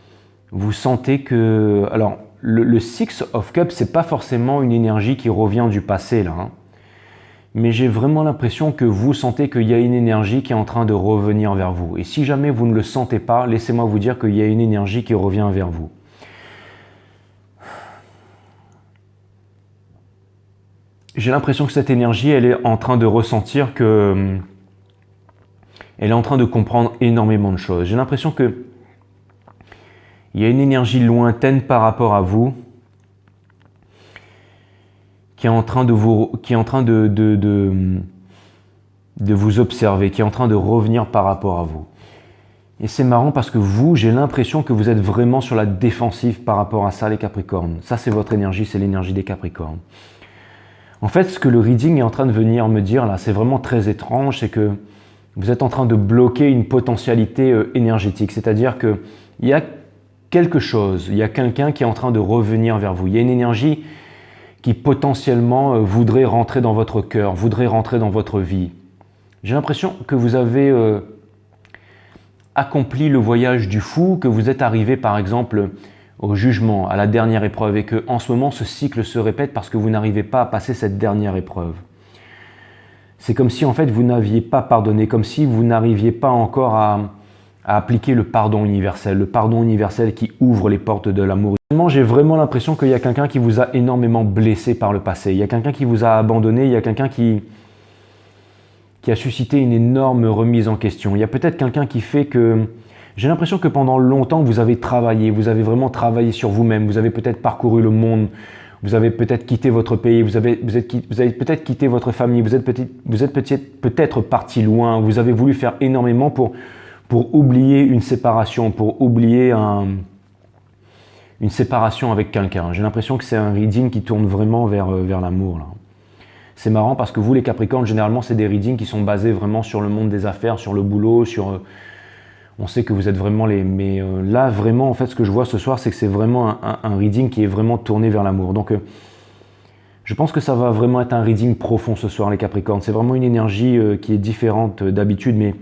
vous sentez que... Alors, le Six of Cups, c'est pas forcément une énergie qui revient du passé, là. Hein. Mais j'ai vraiment l'impression que vous sentez qu'il y a une énergie qui est en train de revenir vers vous. Et si jamais vous ne le sentez pas, laissez-moi vous dire qu'il y a une énergie qui revient vers vous. J'ai l'impression que cette énergie, elle est en train de ressentir que... Elle est en train de comprendre énormément de choses. J'ai l'impression que il y a une énergie lointaine par rapport à vous qui est en train de vous, de vous observer, qui est en train de revenir par rapport à vous. Et c'est marrant parce que vous, j'ai l'impression que vous êtes vraiment sur la défensive par rapport à ça, les Capricornes. Ça, c'est votre énergie, c'est l'énergie des Capricornes. En fait, ce que le reading est en train de venir me dire là, c'est vraiment très étrange, c'est que vous êtes en train de bloquer une potentialité énergétique. C'est-à-dire qu'il y a quelque chose, il y a quelqu'un qui est en train de revenir vers vous. Il y a une énergie qui potentiellement voudrait rentrer dans votre cœur, voudrait rentrer dans votre vie. J'ai l'impression que vous avez accompli le voyage du fou, que vous êtes arrivé par exemple au jugement, à la dernière épreuve, et que en ce moment ce cycle se répète parce que vous n'arrivez pas à passer cette dernière épreuve. C'est comme si en fait vous n'aviez pas pardonné, comme si vous n'arriviez pas encore à appliquer le pardon universel qui ouvre les portes de l'amour. J'ai vraiment l'impression qu'il y a quelqu'un qui vous a énormément blessé par le passé, il y a quelqu'un qui vous a abandonné, il y a quelqu'un qui a suscité une énorme remise en question. Il y a peut-être quelqu'un qui fait que... J'ai l'impression que pendant longtemps vous avez travaillé, vous avez vraiment travaillé sur vous-même, vous avez peut-être parcouru le monde, vous avez peut-être quitté votre pays, vous avez peut-être quitté votre famille, vous êtes peut-être parti loin, vous avez voulu faire énormément pour oublier une séparation, pour oublier une séparation avec quelqu'un. J'ai l'impression que c'est un reading qui tourne vraiment vers l'amour. C'est marrant parce que vous, les Capricornes, généralement, c'est des readings qui sont basés vraiment sur le monde des affaires, sur le boulot, sur... On sait que vous êtes vraiment les... Mais là, vraiment, en fait, ce que je vois ce soir, c'est que c'est vraiment un reading qui est vraiment tourné vers l'amour. Donc, je pense que ça va vraiment être un reading profond ce soir, les Capricornes. C'est vraiment une énergie qui est différente d'habitude, mais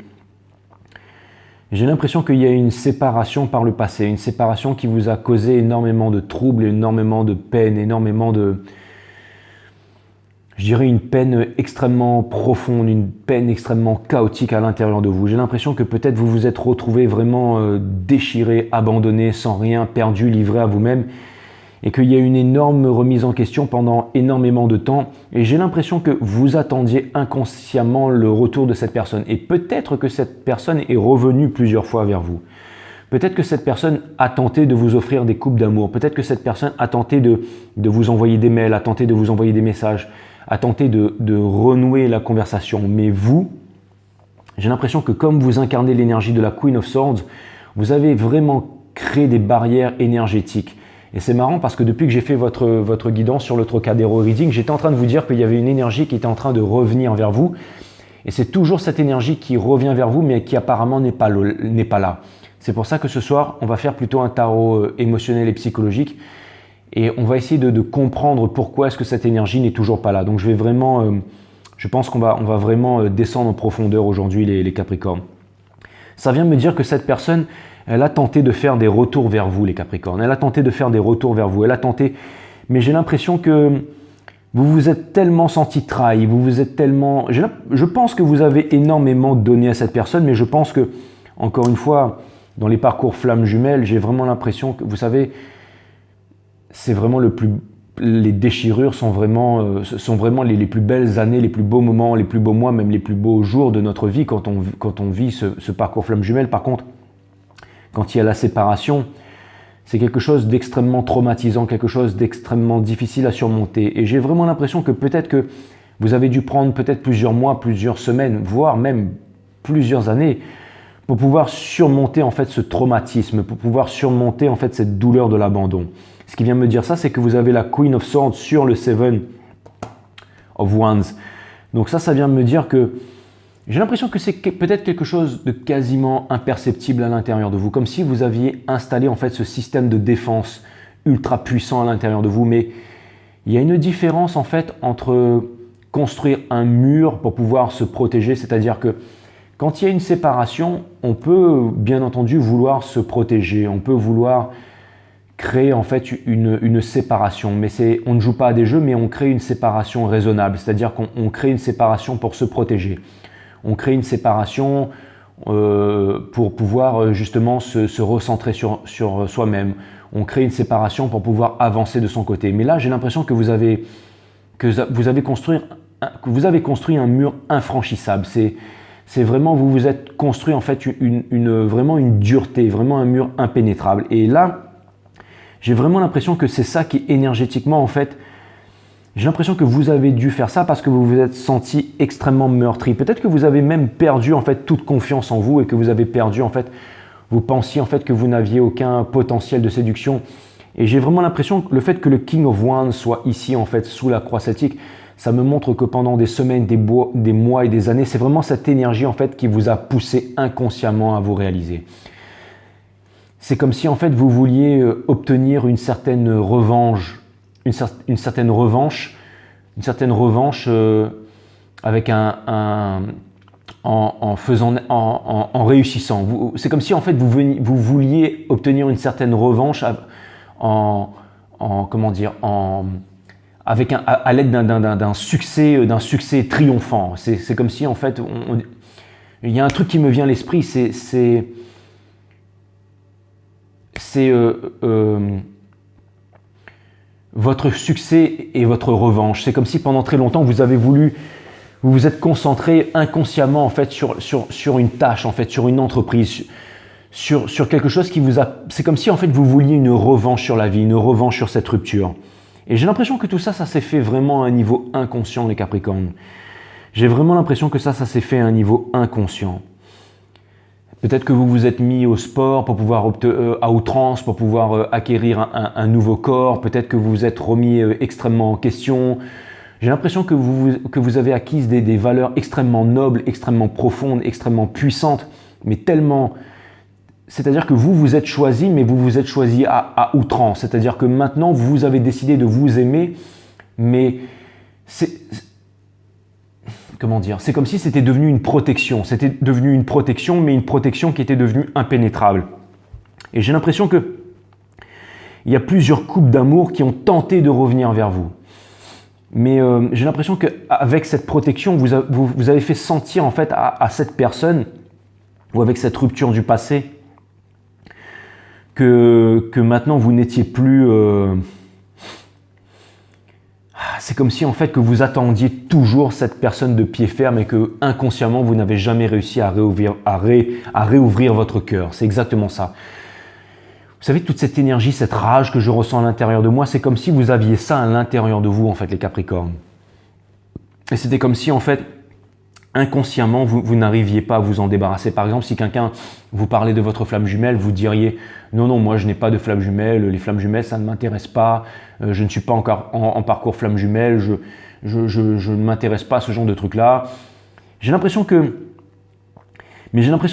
j'ai l'impression qu'il y a une séparation par le passé, une séparation qui vous a causé énormément de troubles, énormément de peine, énormément de... Je dirais une peine extrêmement profonde, une peine extrêmement chaotique à l'intérieur de vous. J'ai l'impression que peut-être vous vous êtes retrouvé vraiment déchiré, abandonné, sans rien, perdu, livré à vous-même, et qu'il y a une énorme remise en question pendant énormément de temps. Et j'ai l'impression que vous attendiez inconsciemment le retour de cette personne. Et peut-être que cette personne est revenue plusieurs fois vers vous. Peut-être que cette personne a tenté de vous offrir des coupes d'amour. Peut-être que cette personne a tenté de vous envoyer des mails, a tenté de vous envoyer des messages, a tenté de renouer la conversation. Mais vous, j'ai l'impression que comme vous incarnez l'énergie de la Queen of Swords, vous avez vraiment créé des barrières énergétiques. Et c'est marrant parce que depuis que j'ai fait votre guidance sur le Trocadéro Reading, j'étais en train de vous dire qu'il y avait une énergie qui était en train de revenir vers vous. Et c'est toujours cette énergie qui revient vers vous, mais qui apparemment n'est pas là. C'est pour ça que ce soir, on va faire plutôt un tarot émotionnel et psychologique. Et on va essayer de comprendre pourquoi est-ce que cette énergie n'est toujours pas là. Donc je vais vraiment, je pense qu'on va vraiment descendre en profondeur aujourd'hui les Capricornes. Ça vient me dire que cette personne, elle a tenté de faire des retours vers vous, les Capricornes. Elle a tenté de faire des retours vers vous. Elle a tenté, mais j'ai l'impression que vous vous êtes tellement senti trahi, vous vous êtes tellement... Je pense que vous avez énormément donné à cette personne, mais je pense que, encore une fois, dans les parcours flammes jumelles, j'ai vraiment l'impression que, vous savez, c'est vraiment le plus les déchirures sont vraiment les plus belles années, les plus beaux moments, les plus beaux mois, même les plus beaux jours de notre vie quand on vit ce parcours flamme jumelle. Par contre, quand il y a la séparation, c'est quelque chose d'extrêmement traumatisant, quelque chose d'extrêmement difficile à surmonter. Et j'ai vraiment l'impression que peut-être que vous avez dû prendre peut-être plusieurs mois, plusieurs semaines, voire même plusieurs années pour pouvoir surmonter en fait ce traumatisme, pour pouvoir surmonter en fait cette douleur de l'abandon. Ce qui vient me dire ça, c'est que vous avez la Queen of Swords sur le Seven of Wands. Donc ça vient me dire que j'ai l'impression que c'est peut-être quelque chose de quasiment imperceptible à l'intérieur de vous, comme si vous aviez installé en fait ce système de défense ultra puissant à l'intérieur de vous. Mais il y a une différence en fait entre construire un mur pour pouvoir se protéger, c'est-à-dire que quand il y a une séparation, on peut bien entendu vouloir se protéger, on peut vouloir créer en fait une séparation. Mais on ne joue pas à des jeux, mais on crée une séparation raisonnable, c'est-à-dire qu'on crée une séparation pour se protéger. On crée une séparation pour pouvoir justement se recentrer sur soi-même. On crée une séparation pour pouvoir avancer de son côté. Mais là, j'ai l'impression que vous avez construit un mur infranchissable. C'est vraiment, vous vous êtes construit en fait vraiment une dureté, vraiment un mur impénétrable. Et là, j'ai vraiment l'impression que c'est ça qui énergétiquement en fait, j'ai l'impression que vous avez dû faire ça parce que vous vous êtes senti extrêmement meurtri. Peut-être que vous avez même perdu en fait toute confiance en vous et que vous avez perdu en fait, vous pensiez en fait que vous n'aviez aucun potentiel de séduction. Et j'ai vraiment l'impression que le fait que le King of Wands soit ici en fait sous la croix celtique, ça me montre que pendant des semaines, des mois et des années, c'est vraiment cette énergie en fait qui vous a poussé inconsciemment à vous réaliser. C'est comme si en fait vous vouliez obtenir une certaine revanche, une certaine revanche avec en réussissant. C'est comme si en fait vous vouliez obtenir une certaine revanche à l'aide d'un succès triomphant. C'est comme si en fait il y a un truc qui me vient à l'esprit, c'est votre succès et votre revanche. C'est comme si pendant très longtemps vous vous êtes concentré inconsciemment en fait sur une tâche, en fait sur une entreprise, sur quelque chose qui vous a. C'est comme si en fait vous vouliez une revanche sur la vie, une revanche sur cette rupture. Et j'ai l'impression que tout ça s'est fait vraiment à un niveau inconscient, les Capricornes. J'ai vraiment l'impression que ça s'est fait à un niveau inconscient. Peut-être que vous vous êtes mis au sport pour pouvoir à outrance, pour pouvoir acquérir un nouveau corps. Peut-être que vous vous êtes remis extrêmement en question. J'ai l'impression que vous avez acquis des valeurs extrêmement nobles, extrêmement profondes, extrêmement puissantes, mais tellement. C'est-à-dire que vous êtes choisi, mais vous vous êtes choisi à outrance. C'est-à-dire que maintenant, vous avez décidé de vous aimer, mais comment dire, c'est comme si c'était devenu une protection. C'était devenu une protection, mais une protection qui était devenue impénétrable. Et j'ai l'impression que il y a plusieurs couples d'amour qui ont tenté de revenir vers vous. Mais j'ai l'impression qu'avec cette protection, vous avez fait sentir en fait à cette personne, ou avec cette rupture du passé, que maintenant vous n'étiez plus. C'est comme si en fait que vous attendiez toujours cette personne de pied ferme et que inconsciemment vous n'avez jamais réussi à réouvrir votre cœur. C'est exactement ça. Vous savez, toute cette énergie, cette rage que je ressens à l'intérieur de moi, c'est comme si vous aviez ça à l'intérieur de vous en fait, les Capricornes. Et c'était comme si en fait inconsciemment, vous n'arriviez pas à vous en débarrasser. Par exemple, si quelqu'un vous parlait de votre flamme jumelle, vous diriez « Non, moi je n'ai pas de flamme jumelle, les flammes jumelles ça ne m'intéresse pas, je ne suis pas encore en parcours flamme jumelle, je ne m'intéresse pas à ce genre de trucs-là. » J'ai l'impression que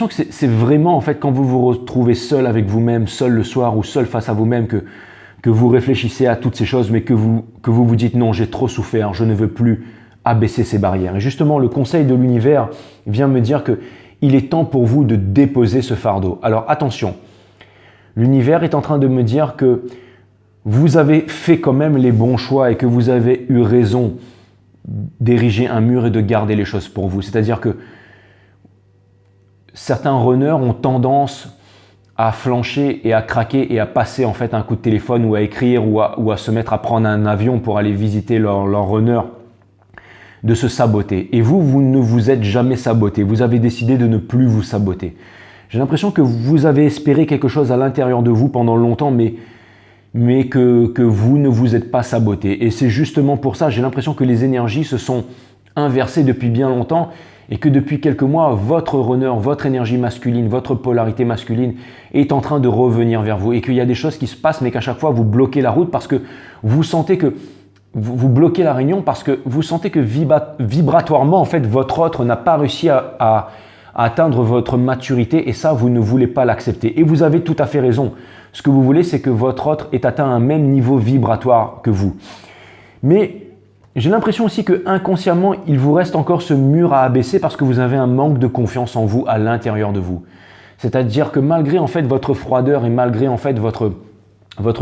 c'est vraiment en fait quand vous vous retrouvez seul avec vous-même, seul le soir ou seul face à vous-même que vous réfléchissez à toutes ces choses, mais que vous vous dites « Non, j'ai trop souffert, je ne veux plus abaisser ces barrières. » Et justement, le conseil de l'univers vient me dire qu'il est temps pour vous de déposer ce fardeau. Alors attention, l'univers est en train de me dire que vous avez fait quand même les bons choix et que vous avez eu raison d'ériger un mur et de garder les choses pour vous. C'est-à-dire que certains runners ont tendance à flancher et à craquer et à passer en fait un coup de téléphone ou à écrire ou à se mettre à prendre un avion pour aller visiter leur runner, de se saboter. Et vous ne vous êtes jamais saboté. Vous avez décidé de ne plus vous saboter. J'ai l'impression que vous avez espéré quelque chose à l'intérieur de vous pendant longtemps, mais que vous ne vous êtes pas saboté. Et c'est justement pour ça, j'ai l'impression que les énergies se sont inversées depuis bien longtemps et que depuis quelques mois, votre runner, votre énergie masculine, votre polarité masculine est en train de revenir vers vous et qu'il y a des choses qui se passent, mais qu'à chaque fois, vous bloquez la route parce que vous sentez que vous bloquez la réunion parce que vous sentez que vibratoirement, en fait, votre autre n'a pas réussi à atteindre votre maturité et ça, vous ne voulez pas l'accepter. Et vous avez tout à fait raison. Ce que vous voulez, c'est que votre autre ait atteint un même niveau vibratoire que vous. Mais j'ai l'impression aussi que inconsciemment, il vous reste encore ce mur à abaisser parce que vous avez un manque de confiance en vous à l'intérieur de vous. C'est-à-dire que malgré en fait votre froideur et malgré en fait votre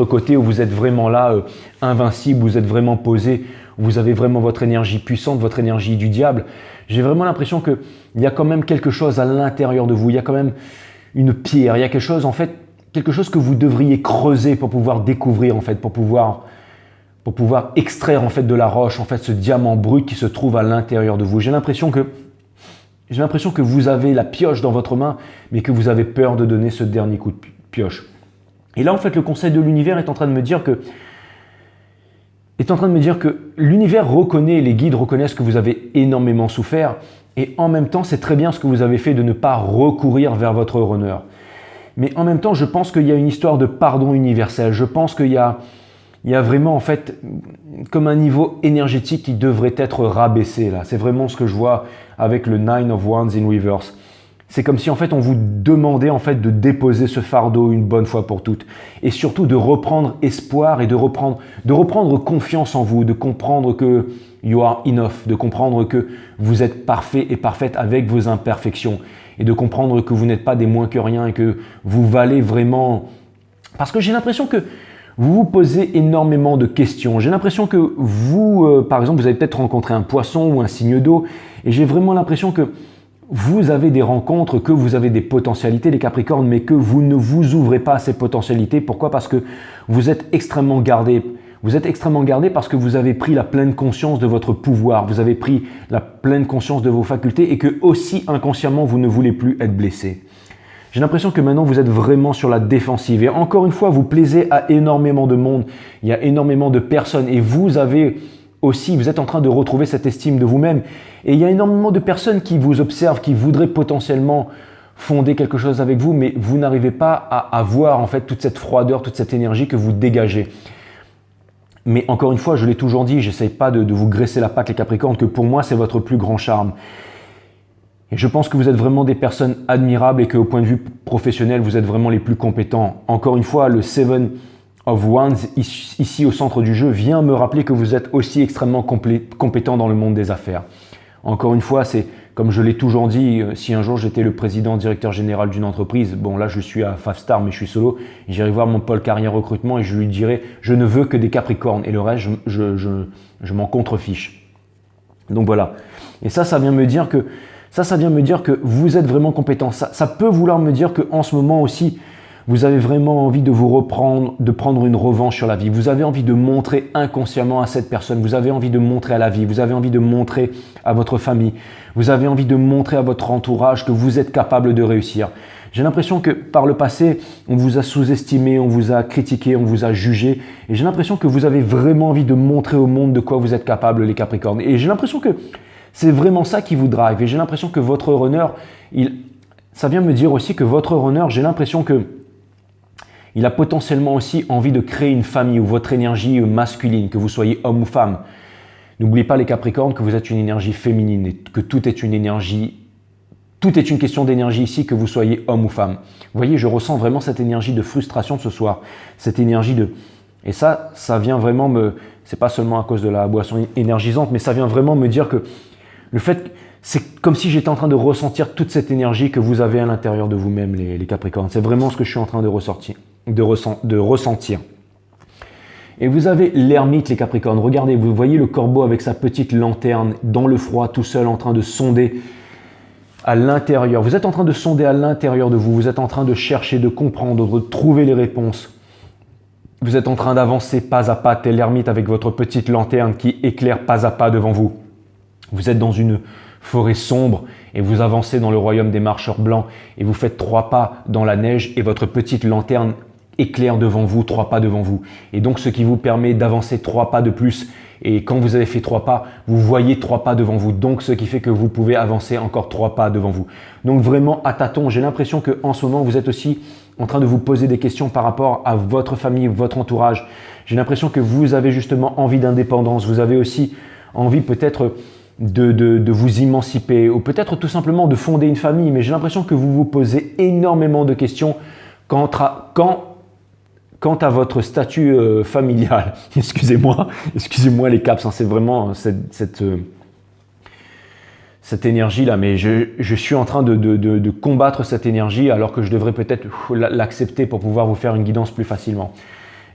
côté où vous êtes vraiment là, invincible, vous êtes vraiment posé, vous avez vraiment votre énergie puissante, votre énergie du diable, j'ai vraiment l'impression qu'il y a quand même quelque chose à l'intérieur de vous, il y a quand même une pierre, il y a quelque chose en fait, quelque chose que vous devriez creuser pour pouvoir découvrir en fait, pour pouvoir extraire en fait de la roche, en fait ce diamant brut qui se trouve à l'intérieur de vous. J'ai l'impression que vous avez la pioche dans votre main, mais que vous avez peur de donner ce dernier coup de pioche. Et là, en fait, le conseil de l'univers est en train de me dire que l'univers reconnaît, les guides reconnaissent que vous avez énormément souffert et en même temps, c'est très bien ce que vous avez fait de ne pas recourir vers votre runner. Mais en même temps, je pense qu'il y a une histoire de pardon universel. Je pense qu'il y a vraiment en fait comme un niveau énergétique qui devrait être rabaissé là. C'est vraiment ce que je vois avec le Nine of Wands in reverse. C'est comme si en fait on vous demandait en fait de déposer ce fardeau une bonne fois pour toutes et surtout de reprendre espoir et de reprendre confiance en vous, de comprendre que you are enough, de comprendre que vous êtes parfait et parfaite avec vos imperfections et de comprendre que vous n'êtes pas des moins que rien et que vous valez vraiment. Parce que j'ai l'impression que vous vous posez énormément de questions. J'ai l'impression que vous, par exemple, vous avez peut-être rencontré un poisson ou un signe d'eau et j'ai vraiment l'impression que vous avez des rencontres, que vous avez des potentialités, les Capricornes, mais que vous ne vous ouvrez pas à ces potentialités. Pourquoi? Parce que vous êtes extrêmement gardé. Vous êtes extrêmement gardé parce que vous avez pris la pleine conscience de votre pouvoir, vous avez pris la pleine conscience de vos facultés et que aussi inconsciemment, vous ne voulez plus être blessé. J'ai l'impression que maintenant, vous êtes vraiment sur la défensive. Et encore une fois, vous plaisez à énormément de monde. Il y a énormément de personnes et vous êtes en train de retrouver cette estime de vous-même. Et il y a énormément de personnes qui vous observent, qui voudraient potentiellement fonder quelque chose avec vous, mais vous n'arrivez pas à avoir en fait toute cette froideur, toute cette énergie que vous dégagez. Mais encore une fois, je l'ai toujours dit, j'essaye pas de vous graisser la patte les Capricornes, que pour moi, c'est votre plus grand charme. Et je pense que vous êtes vraiment des personnes admirables et qu'au point de vue professionnel, vous êtes vraiment les plus compétents. Encore une fois, le Seven of Wands, ici au centre du jeu, vient me rappeler que vous êtes aussi extrêmement compétent dans le monde des affaires. Encore une fois, c'est comme je l'ai toujours dit, si un jour j'étais le président, directeur général d'une entreprise, bon là je suis à 5 Star mais je suis solo, j'irai voir mon pôle carrière recrutement et je lui dirai je ne veux que des Capricornes et le reste je m'en contrefiche. Donc voilà. Et ça vient me dire que vous êtes vraiment compétent. Ça peut vouloir me dire qu'en ce moment aussi, vous avez vraiment envie de de prendre une revanche sur la vie. Vous avez envie de montrer inconsciemment à cette personne. Vous avez envie de montrer à la vie. Vous avez envie de montrer à votre famille. Vous avez envie de montrer à votre entourage que vous êtes capable de réussir. J'ai l'impression que par le passé, on vous a sous-estimé, on vous a critiqué, on vous a jugé. Et j'ai l'impression que vous avez vraiment envie de montrer au monde de quoi vous êtes capable, les Capricornes. Et j'ai l'impression que c'est vraiment ça qui vous drive. Et j'ai l'impression que votre runner, ça vient me dire aussi que votre runner, j'ai l'impression que il a potentiellement aussi envie de créer une famille ou votre énergie masculine, que vous soyez homme ou femme. N'oubliez pas les Capricornes que vous êtes une énergie féminine et que tout est une question d'énergie ici, que vous soyez homme ou femme. Vous voyez, je ressens vraiment cette énergie de frustration ce soir, cette énergie de... Et ça vient vraiment c'est pas seulement à cause de la boisson énergisante, mais ça vient vraiment me dire que le fait, c'est comme si j'étais en train de ressentir toute cette énergie que vous avez à l'intérieur de vous-même, les Capricornes. C'est vraiment ce que je suis en train de ressentir. Et vous avez l'ermite, les Capricornes. Regardez, vous voyez le corbeau avec sa petite lanterne dans le froid, tout seul en train de sonder à l'intérieur. Vous êtes en train de sonder à l'intérieur de vous. Vous êtes en train de chercher, de comprendre, de trouver les réponses. Vous êtes en train d'avancer pas à pas, tel l'ermite avec votre petite lanterne qui éclaire pas à pas devant vous. Vous êtes dans une forêt sombre et vous avancez dans le royaume des marcheurs blancs et vous faites 3 pas dans la neige et votre petite lanterne éclaire devant vous, 3 pas devant vous. Et donc ce qui vous permet d'avancer 3 pas de plus. Et quand vous avez fait 3 pas, vous voyez 3 pas devant vous. Donc ce qui fait que vous pouvez avancer encore 3 pas devant vous. Donc vraiment à tâtons, j'ai l'impression qu'en ce moment vous êtes aussi en train de vous poser des questions par rapport à votre famille, votre entourage. J'ai l'impression que vous avez justement envie d'indépendance. Vous avez aussi envie peut-être de vous émanciper ou peut-être tout simplement de fonder une famille. Mais j'ai l'impression que vous vous posez énormément de questions quant à votre statut familial. Excusez-moi les caps, hein, c'est vraiment cette énergie-là, mais je suis en train de combattre cette énergie alors que je devrais peut-être l'accepter pour pouvoir vous faire une guidance plus facilement.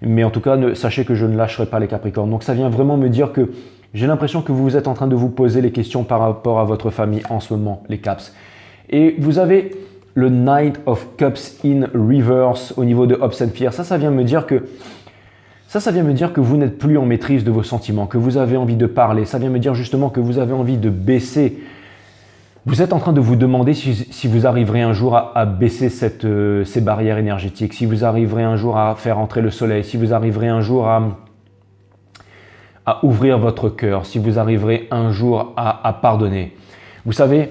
Mais en tout cas, sachez que je ne lâcherai pas les Capricornes. Donc ça vient vraiment me dire que j'ai l'impression que vous êtes en train de vous poser les questions par rapport à votre famille en ce moment, les caps. Et vous avez le Knight of Cups in reverse au niveau de Hopes and Fear. Ça vient me dire que vous n'êtes plus en maîtrise de vos sentiments, que vous avez envie de parler. Ça vient me dire justement que vous avez envie de baisser. Vous êtes en train de vous demander si vous arriverez un jour à baisser ces barrières énergétiques, si vous arriverez un jour à faire entrer le soleil, si vous arriverez un jour à ouvrir votre cœur, si vous arriverez un jour à pardonner. Vous savez,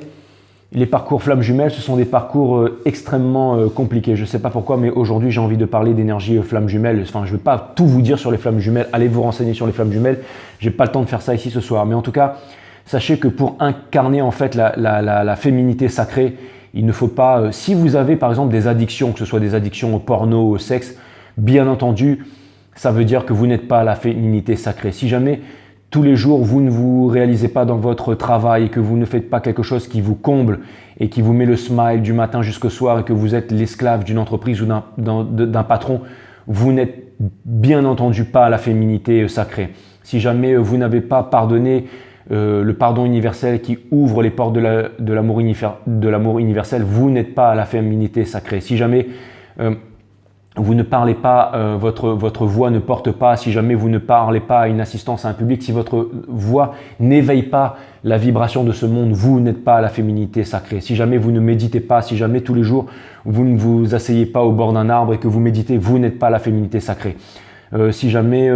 les parcours flammes jumelles, ce sont des parcours extrêmement compliqués. Je ne sais pas pourquoi, mais aujourd'hui, j'ai envie de parler d'énergie flammes jumelles. Enfin, je ne vais pas tout vous dire sur les flammes jumelles. Allez vous renseigner sur les flammes jumelles. Je n'ai pas le temps de faire ça ici ce soir. Mais en tout cas, sachez que pour incarner en fait la féminité sacrée, il ne faut pas… si vous avez par exemple des addictions, que ce soit des addictions au porno, au sexe, bien entendu, ça veut dire que vous n'êtes pas la féminité sacrée. Si jamais tous les jours, vous ne vous réalisez pas dans votre travail et que vous ne faites pas quelque chose qui vous comble et qui vous met le smile du matin jusqu'au soir et que vous êtes l'esclave d'une entreprise ou d'un patron, vous n'êtes bien entendu pas la féminité sacrée. Si jamais vous n'avez pas pardonné le pardon universel qui ouvre les portes de l'amour universel, vous n'êtes pas la féminité sacrée. Si jamais vous ne parlez pas, votre voix ne porte pas, si jamais vous ne parlez pas à une assistance à un public, si votre voix n'éveille pas la vibration de ce monde, vous n'êtes pas la féminité sacrée. Si jamais vous ne méditez pas, si jamais tous les jours vous ne vous asseyez pas au bord d'un arbre et que vous méditez, vous n'êtes pas la féminité sacrée. Si jamais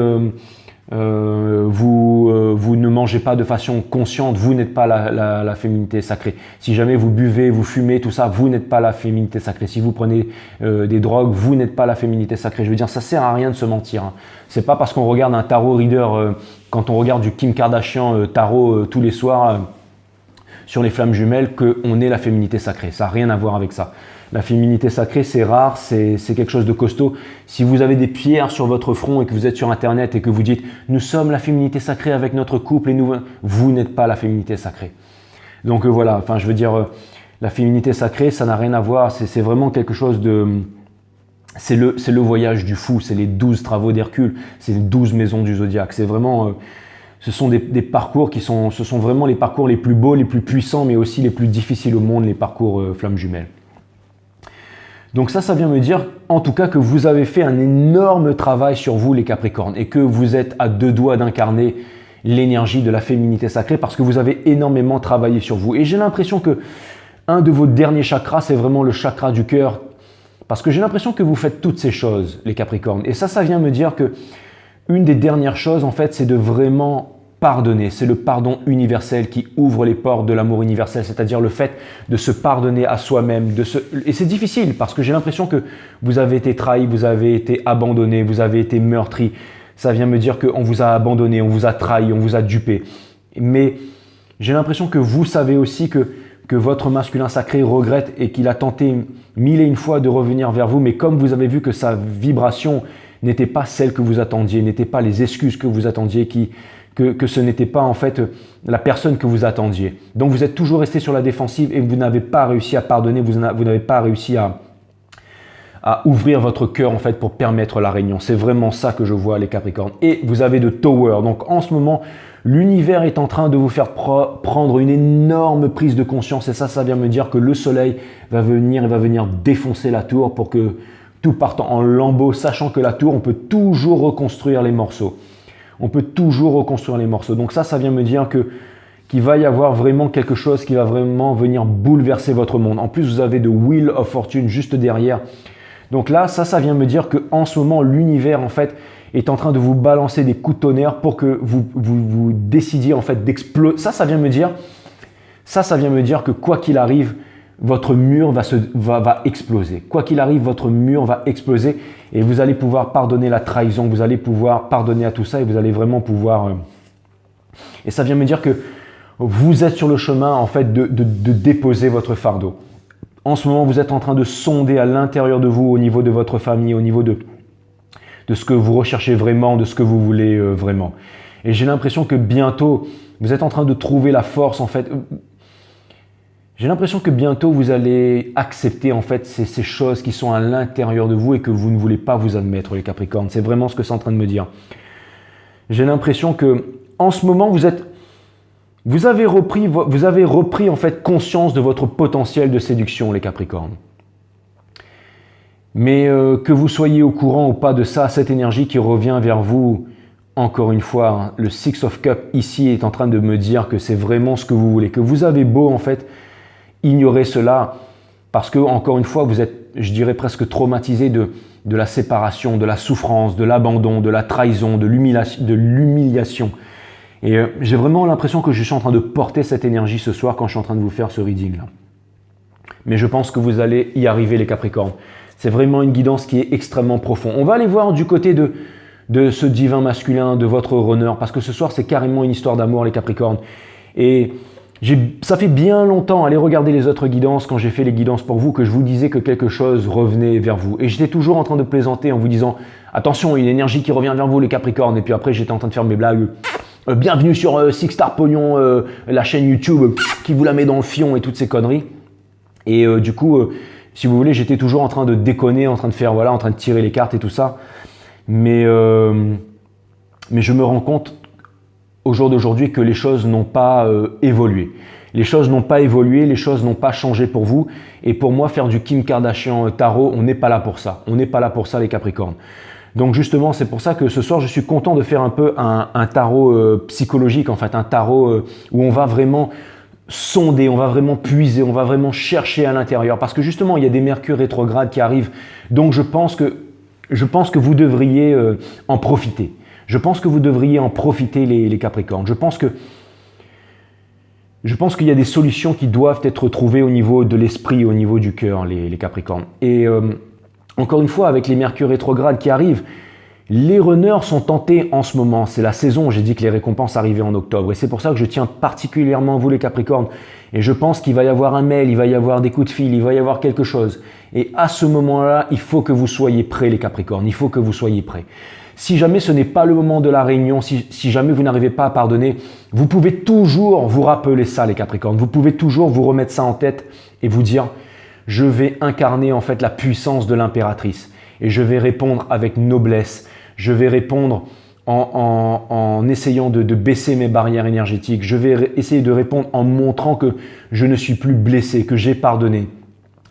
vous ne mangez pas de façon consciente, vous n'êtes pas la féminité sacrée. Si jamais vous buvez, vous fumez, tout ça, vous n'êtes pas la féminité sacrée. Si vous prenez des drogues, vous n'êtes pas la féminité sacrée. Je veux dire, ça sert à rien de se mentir. Hein. C'est pas parce qu'on regarde un tarot reader, quand on regarde du Kim Kardashian tarot tous les soirs sur les flammes jumelles, qu'on est la féminité sacrée. Ça n'a rien à voir avec ça. La féminité sacrée, c'est rare, c'est quelque chose de costaud. Si vous avez des pierres sur votre front et que vous êtes sur Internet et que vous dites « Nous sommes la féminité sacrée avec notre couple et vous n'êtes pas la féminité sacrée. » Donc voilà, enfin je veux dire, la féminité sacrée, ça n'a rien à voir. C'est vraiment quelque chose de… C'est le voyage du fou, c'est les 12 travaux d'Hercule, c'est les 12 maisons du zodiaque. C'est vraiment… ce sont des parcours ce sont vraiment les parcours les plus beaux, les plus puissants, mais aussi les plus difficiles au monde, les parcours flammes jumelles. Donc ça vient me dire en tout cas que vous avez fait un énorme travail sur vous les Capricornes et que vous êtes à 2 doigts d'incarner l'énergie de la féminité sacrée parce que vous avez énormément travaillé sur vous. Et j'ai l'impression que un de vos derniers chakras, c'est vraiment le chakra du cœur parce que j'ai l'impression que vous faites toutes ces choses les Capricornes. Et ça vient me dire que une des dernières choses en fait, c'est de vraiment pardonner. C'est le pardon universel qui ouvre les portes de l'amour universel, c'est-à-dire le fait de se pardonner à soi-même. Et c'est difficile parce que j'ai l'impression que vous avez été trahi, vous avez été abandonné, vous avez été meurtri. Ça vient me dire qu'on vous a abandonné, on vous a trahi, on vous a dupé. Mais j'ai l'impression que vous savez aussi que votre masculin sacré regrette et qu'il a tenté 1001 fois de revenir vers vous, mais comme vous avez vu que sa vibration n'était pas celle que vous attendiez, n'était pas les excuses que vous attendiez, que ce n'était pas en fait la personne que vous attendiez. Donc vous êtes toujours resté sur la défensive et vous n'avez pas réussi à pardonner, vous n'avez pas réussi à ouvrir votre cœur en fait pour permettre la réunion. C'est vraiment ça que je vois les Capricornes. Et vous avez de Tower. Donc en ce moment, L'univers est en train de vous faire prendre une énorme prise de conscience et ça vient me dire que le soleil va venir et va venir défoncer la tour pour que tout parte en lambeaux, sachant que la tour, on peut toujours reconstruire les morceaux. On peut toujours reconstruire les morceaux. Donc ça vient me dire qu'il va y avoir vraiment quelque chose qui va vraiment venir bouleverser votre monde. En plus, vous avez de Wheel of Fortune juste derrière. Donc là, ça vient me dire qu'en ce moment, l'univers, en fait, est en train de vous balancer des coups de tonnerre pour que vous décidiez, en fait, d'exploser. Ça vient me dire que quoi qu'il arrive, votre mur va exploser. Quoi qu'il arrive, votre mur va exploser et vous allez pouvoir pardonner la trahison, vous allez pouvoir pardonner à tout ça et vous allez vraiment pouvoir… Et ça vient me dire que vous êtes sur le chemin, en fait, de déposer votre fardeau. En ce moment, vous êtes en train de sonder à l'intérieur de vous, au niveau de votre famille, au niveau de ce que vous recherchez vraiment, de ce que vous voulez vraiment. Et j'ai l'impression que bientôt, vous êtes en train de trouver la force, en fait. J'ai l'impression que bientôt, vous allez accepter, en fait, ces choses qui sont à l'intérieur de vous et que vous ne voulez pas vous admettre, les Capricornes. C'est vraiment ce que c'est en train de me dire. J'ai l'impression que, en ce moment, vous avez repris en fait conscience de votre potentiel de séduction, les Capricornes. Mais que vous soyez au courant ou pas de ça, cette énergie qui revient vers vous, encore une fois, hein, le Six of Cups ici est en train de me dire que c'est vraiment ce que vous voulez. Que vous avez beau en fait ignorer cela parce que, encore une fois, vous êtes, je dirais, presque traumatisé de la séparation, de la souffrance, de l'abandon, de la trahison, de l'humiliation. Et j'ai vraiment l'impression que je suis en train de porter cette énergie ce soir quand je suis en train de vous faire ce reading-là. Mais je pense que vous allez y arriver, les Capricornes. C'est vraiment une guidance qui est extrêmement profonde. On va aller voir du côté de ce divin masculin, de votre runner, parce que ce soir, c'est carrément une histoire d'amour, les Capricornes. Et ça fait bien longtemps, allez regarder les autres guidances, quand j'ai fait les guidances pour vous, que je vous disais que quelque chose revenait vers vous. Et j'étais toujours en train de plaisanter en vous disant « Attention, une énergie qui revient vers vous, les Capricornes ». Et puis après, j'étais en train de faire mes blagues. Bienvenue sur Six Star Pognon, la chaîne YouTube qui vous la met dans le fion et toutes ces conneries. Et du coup, si vous voulez, j'étais toujours en train de déconner, en train de faire, voilà, en train de tirer les cartes et tout ça. Mais je me rends compte au jour d'aujourd'hui que les choses n'ont pas évolué. Les choses n'ont pas évolué, les choses n'ont pas changé pour vous. Et pour moi, faire du Kim Kardashian tarot, on n'est pas là pour ça. On n'est pas là pour ça, les Capricornes. Donc justement, c'est pour ça que ce soir, je suis content de faire un peu un tarot psychologique, en fait, un tarot où on va vraiment sonder, on va vraiment puiser, on va vraiment chercher à l'intérieur. Parce que justement, il y a des mercures rétrogrades qui arrivent. Donc je pense que vous devriez en profiter. Je pense que vous devriez en profiter, les Capricornes. Je pense qu'il y a des solutions qui doivent être trouvées au niveau de l'esprit, au niveau du cœur, les Capricornes. Et encore une fois, avec les mercures rétrogrades qui arrivent, les runners sont tentés en ce moment. C'est la saison, j'ai dit que les récompenses arrivaient en octobre. Et c'est pour ça que je tiens particulièrement à vous, les Capricornes. Et je pense qu'il va y avoir un mail, il va y avoir des coups de fil, il va y avoir quelque chose. Et à ce moment-là, il faut que vous soyez prêts, les Capricornes. Il faut que vous soyez prêts. Si jamais ce n'est pas le moment de la réunion, si jamais vous n'arrivez pas à pardonner, vous pouvez toujours vous rappeler ça, les Capricornes. Vous pouvez toujours vous remettre ça en tête et vous dire « Je vais incarner en fait la puissance de l'impératrice et je vais répondre avec noblesse. Je vais répondre en essayant de baisser mes barrières énergétiques. Je vais essayer de répondre en montrant que je ne suis plus blessé, que j'ai pardonné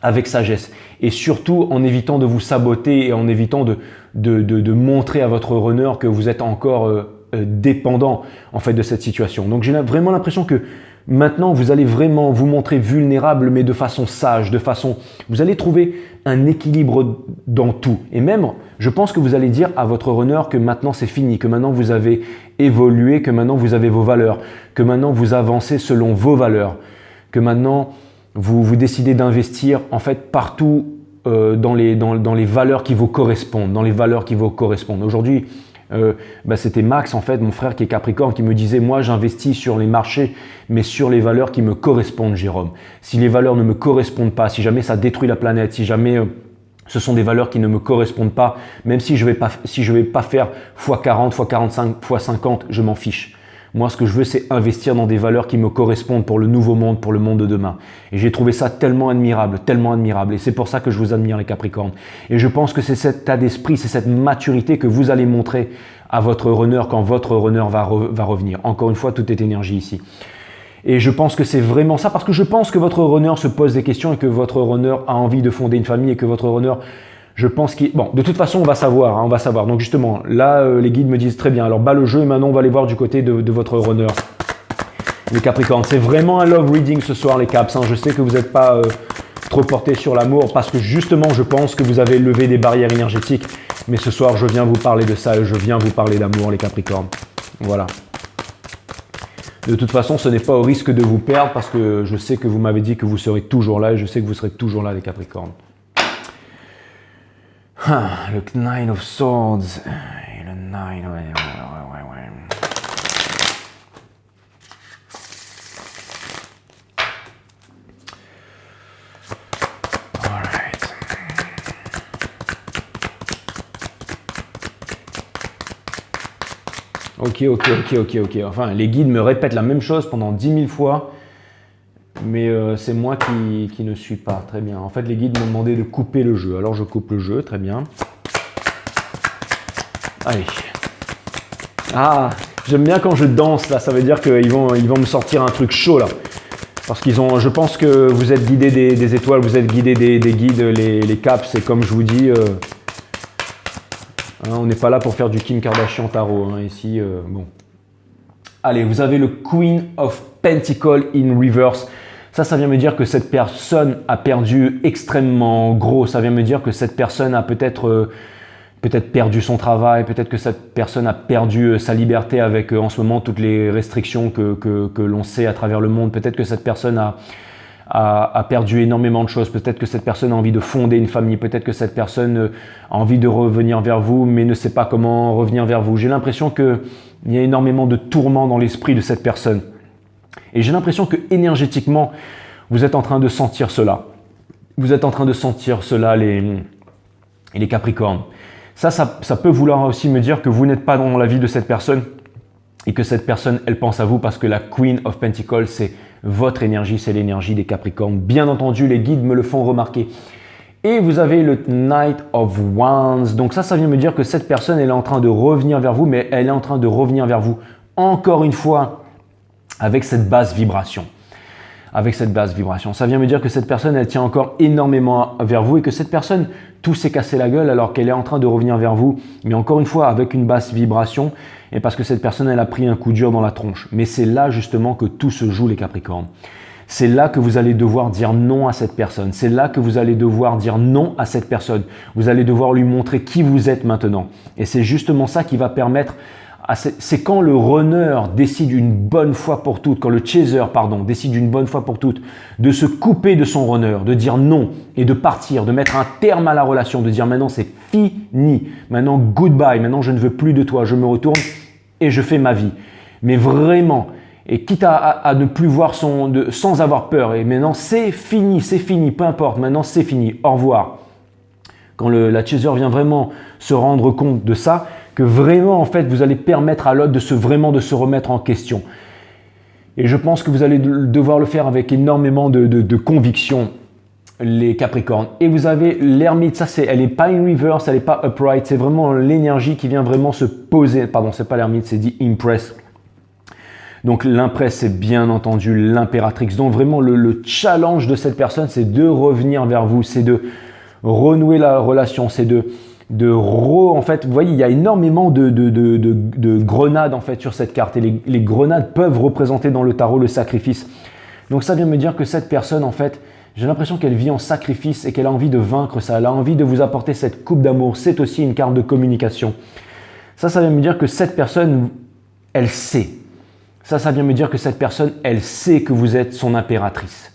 avec sagesse. Et surtout en évitant de vous saboter et en évitant de montrer à votre runner que vous êtes encore dépendant en fait de cette situation. Donc j'ai vraiment l'impression que maintenant vous allez vraiment vous montrer vulnérable, mais de façon sage, vous allez trouver un équilibre dans tout. Et même, je pense que vous allez dire à votre runner que maintenant c'est fini, que maintenant vous avez évolué, que maintenant vous avez vos valeurs, que maintenant vous avancez selon vos valeurs, que maintenant vous décidez d'investir en fait partout dans les valeurs qui vous correspondent, Aujourd'hui, c'était Max, en fait, mon frère qui est Capricorne, qui me disait « Moi, j'investis sur les marchés, mais sur les valeurs qui me correspondent, Jérôme. Si les valeurs ne me correspondent pas, si jamais ça détruit la planète, si jamais ce sont des valeurs qui ne me correspondent pas, même si je vais pas faire x40, x45, x50, je m'en fiche. Moi, ce que je veux, c'est investir dans des valeurs qui me correspondent pour le nouveau monde, pour le monde de demain. Et j'ai trouvé ça tellement admirable, tellement admirable. Et c'est pour ça que je vous admire, les Capricornes. Et je pense que c'est cet état d'esprit, c'est cette maturité que vous allez montrer à votre runner quand votre runner va revenir. Encore une fois, tout est énergie ici. Et je pense que c'est vraiment ça, parce que je pense que votre runner se pose des questions et que votre runner a envie de fonder une famille et que votre runner, je pense qu'il... Bon, de toute façon, on va savoir, hein, on va savoir. Donc justement, là, les guides me disent très bien. Alors, bas le jeu et maintenant, on va aller voir du côté de votre runner. Les Capricornes, c'est vraiment un love reading ce soir, les Caps. Hein. Je sais que vous n'êtes pas trop portés sur l'amour parce que justement, je pense que vous avez levé des barrières énergétiques. Mais ce soir, je viens vous parler de ça et je viens vous parler d'amour, les Capricornes. Voilà. De toute façon, ce n'est pas au risque de vous perdre parce que je sais que vous m'avez dit que vous serez toujours là et je sais que vous serez toujours là, les Capricornes. Le Nine of Swords et le Nine, ouais. Alright. Ok. Enfin, les guides me répètent la même chose pendant 10 000 fois. Mais c'est moi qui ne suis pas. Très bien. En fait, les guides m'ont demandé de couper le jeu. Alors, je coupe le jeu. Très bien. Allez. Ah, j'aime bien quand je danse, là. Ça veut dire qu'ils vont me sortir un truc chaud, là. Parce qu'ils ont... Je pense que vous êtes guidés des étoiles, vous êtes guidés des guides, les caps. Et comme je vous dis, hein, on n'est pas là pour faire du Kim Kardashian tarot. Hein, ici, bon. Allez, vous avez le Queen of Pentacles in reverse. Ça vient me dire que cette personne a perdu extrêmement gros. Ça vient me dire que cette personne a peut-être perdu son travail, peut-être que cette personne a perdu sa liberté avec en ce moment toutes les restrictions que l'on sait à travers le monde. Peut-être que cette personne a perdu énormément de choses. Peut-être que cette personne a envie de fonder une famille. Peut-être que cette personne a envie de revenir vers vous, mais ne sait pas comment revenir vers vous. J'ai l'impression qu'il y a énormément de tourments dans l'esprit de cette personne. Et j'ai l'impression que énergétiquement, vous êtes en train de sentir cela. Vous êtes en train de sentir cela, les Capricornes. Ça peut vouloir aussi me dire que vous n'êtes pas dans la vie de cette personne et que cette personne, elle pense à vous parce que la Queen of Pentacles, c'est votre énergie, c'est l'énergie des Capricornes. Bien entendu, les guides me le font remarquer. Et vous avez le Knight of Wands. Donc ça vient me dire que cette personne, elle est en train de revenir vers vous, mais elle est en train de revenir vers vous encore une fois avec cette basse vibration. Avec cette basse vibration. Ça vient me dire que cette personne, elle tient encore énormément vers vous et que cette personne, tout s'est cassé la gueule alors qu'elle est en train de revenir vers vous, mais encore une fois avec une basse vibration et parce que cette personne, elle a pris un coup dur dans la tronche. Mais c'est là justement que tout se joue, les Capricornes. C'est là que vous allez devoir dire non à cette personne. C'est là que vous allez devoir dire non à cette personne. Vous allez devoir lui montrer qui vous êtes maintenant. Et c'est justement ça qui va permettre... C'est quand le runner décide une bonne fois pour toutes, quand le chaser, décide une bonne fois pour toutes de se couper de son runner, de dire non et de partir, de mettre un terme à la relation, de dire maintenant c'est fini, maintenant goodbye, maintenant je ne veux plus de toi, je me retourne et je fais ma vie. Mais vraiment, et quitte à ne plus voir sans avoir peur, et maintenant c'est fini, peu importe, maintenant c'est fini, au revoir. Quand la chaser vient vraiment se rendre compte de ça, que vraiment, en fait, vous allez permettre à l'autre de se remettre en question. Et je pense que vous allez devoir le faire avec énormément de conviction, les Capricornes. Et vous avez l'ermite, elle n'est pas in reverse, elle n'est pas upright, c'est vraiment l'énergie qui vient vraiment se poser. Pardon, c'est pas l'ermite, c'est dit impress. Donc l'impress, c'est bien entendu l'impératrix. Donc vraiment, le challenge de cette personne, c'est de revenir vers vous, c'est de renouer la relation, c'est en fait, vous voyez, il y a énormément de grenades en fait sur cette carte et les grenades peuvent représenter dans le tarot le sacrifice. Donc ça vient me dire que cette personne, en fait, j'ai l'impression qu'elle vit en sacrifice et qu'elle a envie de vaincre ça, elle a envie de vous apporter cette coupe d'amour. C'est aussi une carte de communication. Ça vient me dire que cette personne, elle sait. Ça vient me dire que cette personne, elle sait que vous êtes son impératrice.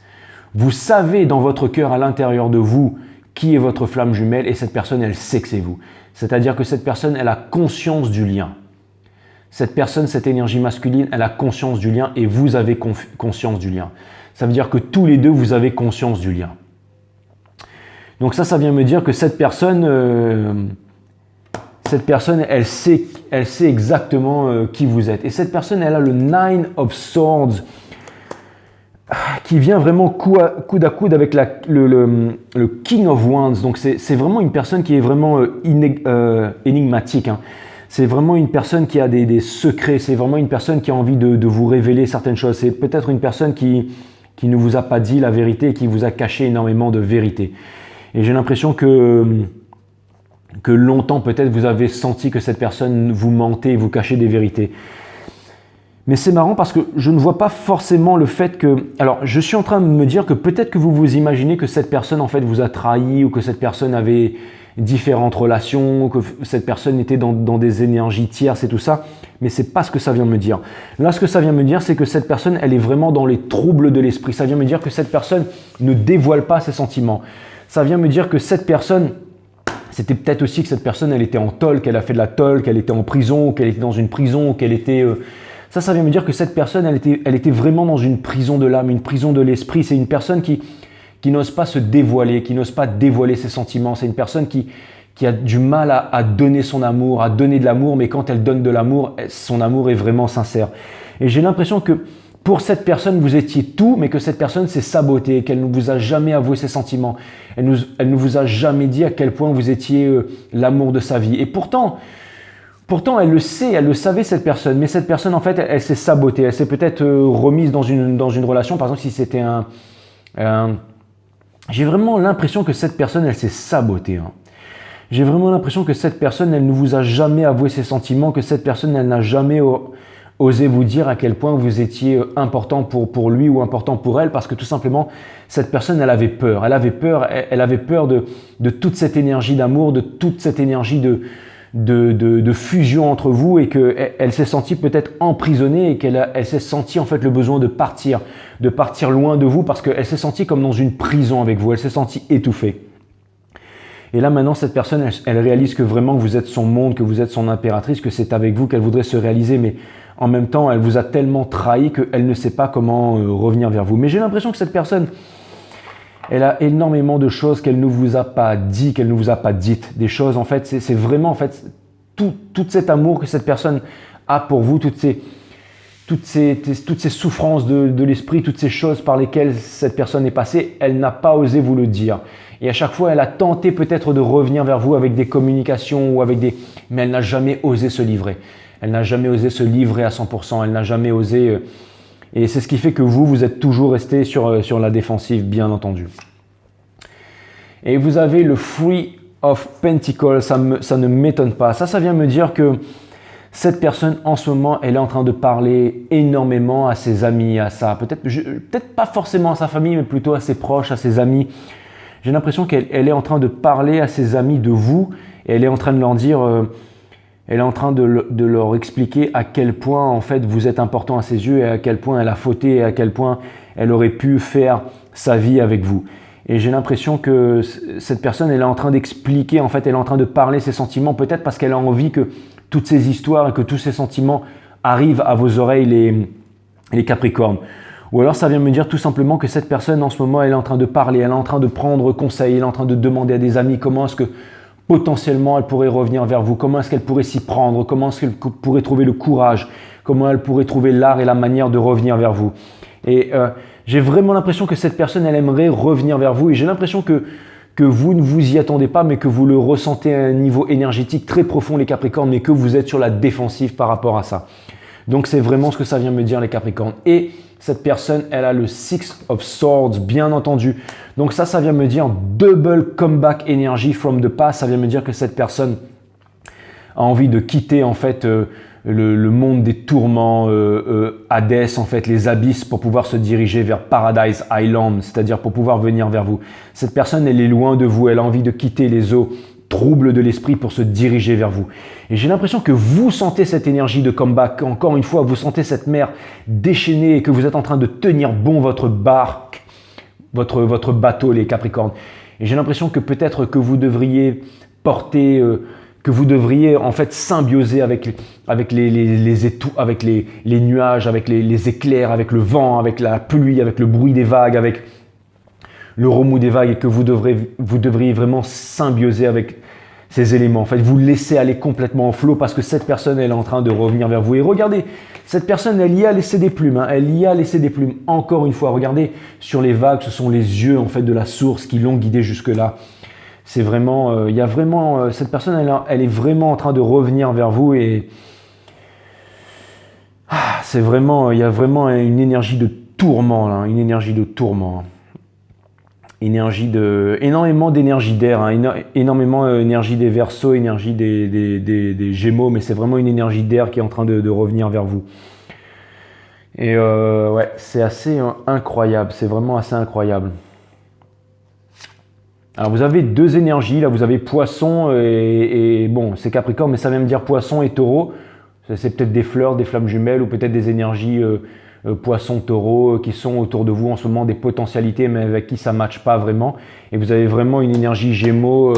Vous savez dans votre cœur, à l'intérieur de vous, qui est votre flamme jumelle et cette personne, elle sait que c'est vous. C'est-à-dire que cette personne, elle a conscience du lien. Cette personne, cette énergie masculine, elle a conscience du lien et vous avez conscience du lien. Ça veut dire que tous les deux, vous avez conscience du lien. Donc ça vient me dire que cette personne, Cette personne, elle sait exactement qui vous êtes. Et cette personne, elle a le Nine of Swords qui vient vraiment coude à coude avec le King of Wands. Donc c'est vraiment une personne qui est vraiment énigmatique. Hein. C'est vraiment une personne qui a des secrets. C'est vraiment une personne qui a envie de vous révéler certaines choses. C'est peut-être une personne qui ne vous a pas dit la vérité et qui vous a caché énormément de vérité. Et j'ai l'impression que longtemps peut-être vous avez senti que cette personne vous mentait, vous cachait des vérités. Mais c'est marrant parce que je ne vois pas forcément le fait que... Alors, je suis en train de me dire que peut-être que vous vous imaginez que cette personne en fait vous a trahi ou que cette personne avait différentes relations, que cette personne était dans des énergies tierces et tout ça. Mais c'est pas ce que ça vient me dire. Là, ce que ça vient me dire, c'est que cette personne, elle est vraiment dans les troubles de l'esprit. Ça vient me dire que cette personne ne dévoile pas ses sentiments. Ça vient me dire que cette personne... C'était peut-être aussi que cette personne, elle était en tôle, qu'elle a fait de la tôle, qu'elle était en prison, qu'elle était dans une prison, qu'elle était... Ça vient me dire que cette personne, elle était vraiment dans une prison de l'âme, une prison de l'esprit. C'est une personne qui n'ose pas se dévoiler, qui n'ose pas dévoiler ses sentiments. C'est une personne qui a du mal à donner son amour, à donner de l'amour, mais quand elle donne de l'amour, son amour est vraiment sincère. Et j'ai l'impression que pour cette personne, vous étiez tout, mais que cette personne s'est sabotée, qu'elle ne vous a jamais avoué ses sentiments. Elle ne vous a jamais dit à quel point vous étiez l'amour de sa vie. Et pourtant, elle le sait, elle le savait cette personne, mais cette personne en fait, elle s'est sabotée, elle s'est peut-être remise dans une relation. Par exemple, si c'était j'ai vraiment l'impression que cette personne, elle s'est sabotée. Hein. J'ai vraiment l'impression que cette personne, elle ne vous a jamais avoué ses sentiments, que cette personne, elle n'a jamais osé vous dire à quel point vous étiez important pour lui ou important pour elle, parce que tout simplement, cette personne, elle avait peur. Elle avait peur de toute cette énergie d'amour, de toute cette énergie de fusion entre vous, et qu'elle s'est sentie peut-être emprisonnée et qu'elle s'est sentie en fait le besoin de partir loin de vous, parce qu'elle s'est sentie comme dans une prison avec vous, elle s'est sentie étouffée. Et là maintenant, cette personne, elle réalise que vraiment vous êtes son monde, que vous êtes son impératrice, que c'est avec vous qu'elle voudrait se réaliser, mais en même temps, elle vous a tellement trahi qu'elle ne sait pas comment revenir vers vous. Mais j'ai l'impression que cette personne, elle a énormément de choses qu'elle ne vous a pas dit, qu'elle ne vous a pas dites. Des choses, en fait, c'est vraiment, en fait, tout cet amour que cette personne a pour vous, toutes ces souffrances de l'esprit, toutes ces choses par lesquelles cette personne est passée, elle n'a pas osé vous le dire. Et à chaque fois, elle a tenté peut-être de revenir vers vous avec des communications ou mais elle n'a jamais osé se livrer. Elle n'a jamais osé se livrer à 100%. Elle n'a jamais osé... Et c'est ce qui fait que vous êtes toujours resté sur la défensive, bien entendu. Et vous avez le Three of Pentacles, ça ne m'étonne pas. Ça vient me dire que cette personne, en ce moment, elle est en train de parler énormément à ses amis, peut-être pas forcément à sa famille, mais plutôt à ses proches, à ses amis. J'ai l'impression qu'elle est en train de parler à ses amis de vous, et elle est en train de leur dire... Elle est en train de leur expliquer à quel point en fait vous êtes important à ses yeux, et à quel point elle a fauté, et à quel point elle aurait pu faire sa vie avec vous. Et j'ai l'impression que cette personne, elle est en train d'expliquer, en fait, elle est en train de parler ses sentiments, peut-être parce qu'elle a envie que toutes ces histoires et que tous ces sentiments arrivent à vos oreilles, les Capricornes. Ou alors ça vient me dire tout simplement que cette personne en ce moment, elle est en train de parler, elle est en train de prendre conseil, elle est en train de demander à des amis comment est-ce que potentiellement elle pourrait revenir vers vous, comment est-ce qu'elle pourrait s'y prendre, comment est-ce qu'elle pourrait trouver le courage, comment elle pourrait trouver l'art et la manière de revenir vers vous. Et j'ai vraiment l'impression que cette personne, elle aimerait revenir vers vous, et j'ai l'impression que vous ne vous y attendez pas, mais que vous le ressentez à un niveau énergétique très profond, les Capricornes, mais que vous êtes sur la défensive par rapport à ça. Donc c'est vraiment ce que ça vient me dire, les Capricornes. Et cette personne, elle a le Six of Swords, bien entendu. Donc ça vient me dire double comeback energy from the past. Ça vient me dire que cette personne a envie de quitter en fait le monde des tourments, Hades, en fait, les abysses, pour pouvoir se diriger vers Paradise Island, c'est-à-dire pour pouvoir venir vers vous. Cette personne, elle est loin de vous. Elle a envie de quitter les eaux troubles de l'esprit pour se diriger vers vous. Et j'ai l'impression que vous sentez cette énergie de comeback. Encore une fois, vous sentez cette mer déchaînée et que vous êtes en train de tenir bon votre barque, votre bateau, les Capricornes. Et j'ai l'impression que peut-être que vous devriez porter, que vous devriez en fait symbioser avec les nuages, avec les éclairs, avec le vent, avec la pluie, avec le bruit des vagues, avec le remous des vagues, et que vous devriez vraiment symbioser avec ces éléments. En fait, vous laissez aller complètement en flot parce que cette personne, elle est en train de revenir vers vous. Et regardez, cette personne, elle y a laissé des plumes. Hein, elle y a laissé des plumes. Encore une fois, regardez sur les vagues, ce sont les yeux en fait de la source qui l'ont guidé jusque-là. C'est vraiment, il y a vraiment, cette personne, elle est vraiment en train de revenir vers vous et c'est vraiment, il y a vraiment une énergie de tourment là, une énergie de tourment. Énormément d'énergie d'air, hein, énormément d'énergie des Verseaux, énergie des Gémeaux, mais c'est vraiment une énergie d'air qui est en train de revenir vers vous. Et ouais, c'est assez incroyable, c'est vraiment assez incroyable. Alors vous avez deux énergies, là vous avez Poisson et bon, c'est Capricorne, mais ça vient me dire Poisson et Taureau. C'est peut-être des fleurs, des flammes jumelles ou peut-être des énergies Poisson, Taureau qui sont autour de vous en ce moment, des potentialités mais avec qui ça ne matche pas vraiment. Et vous avez vraiment une énergie Gémeaux,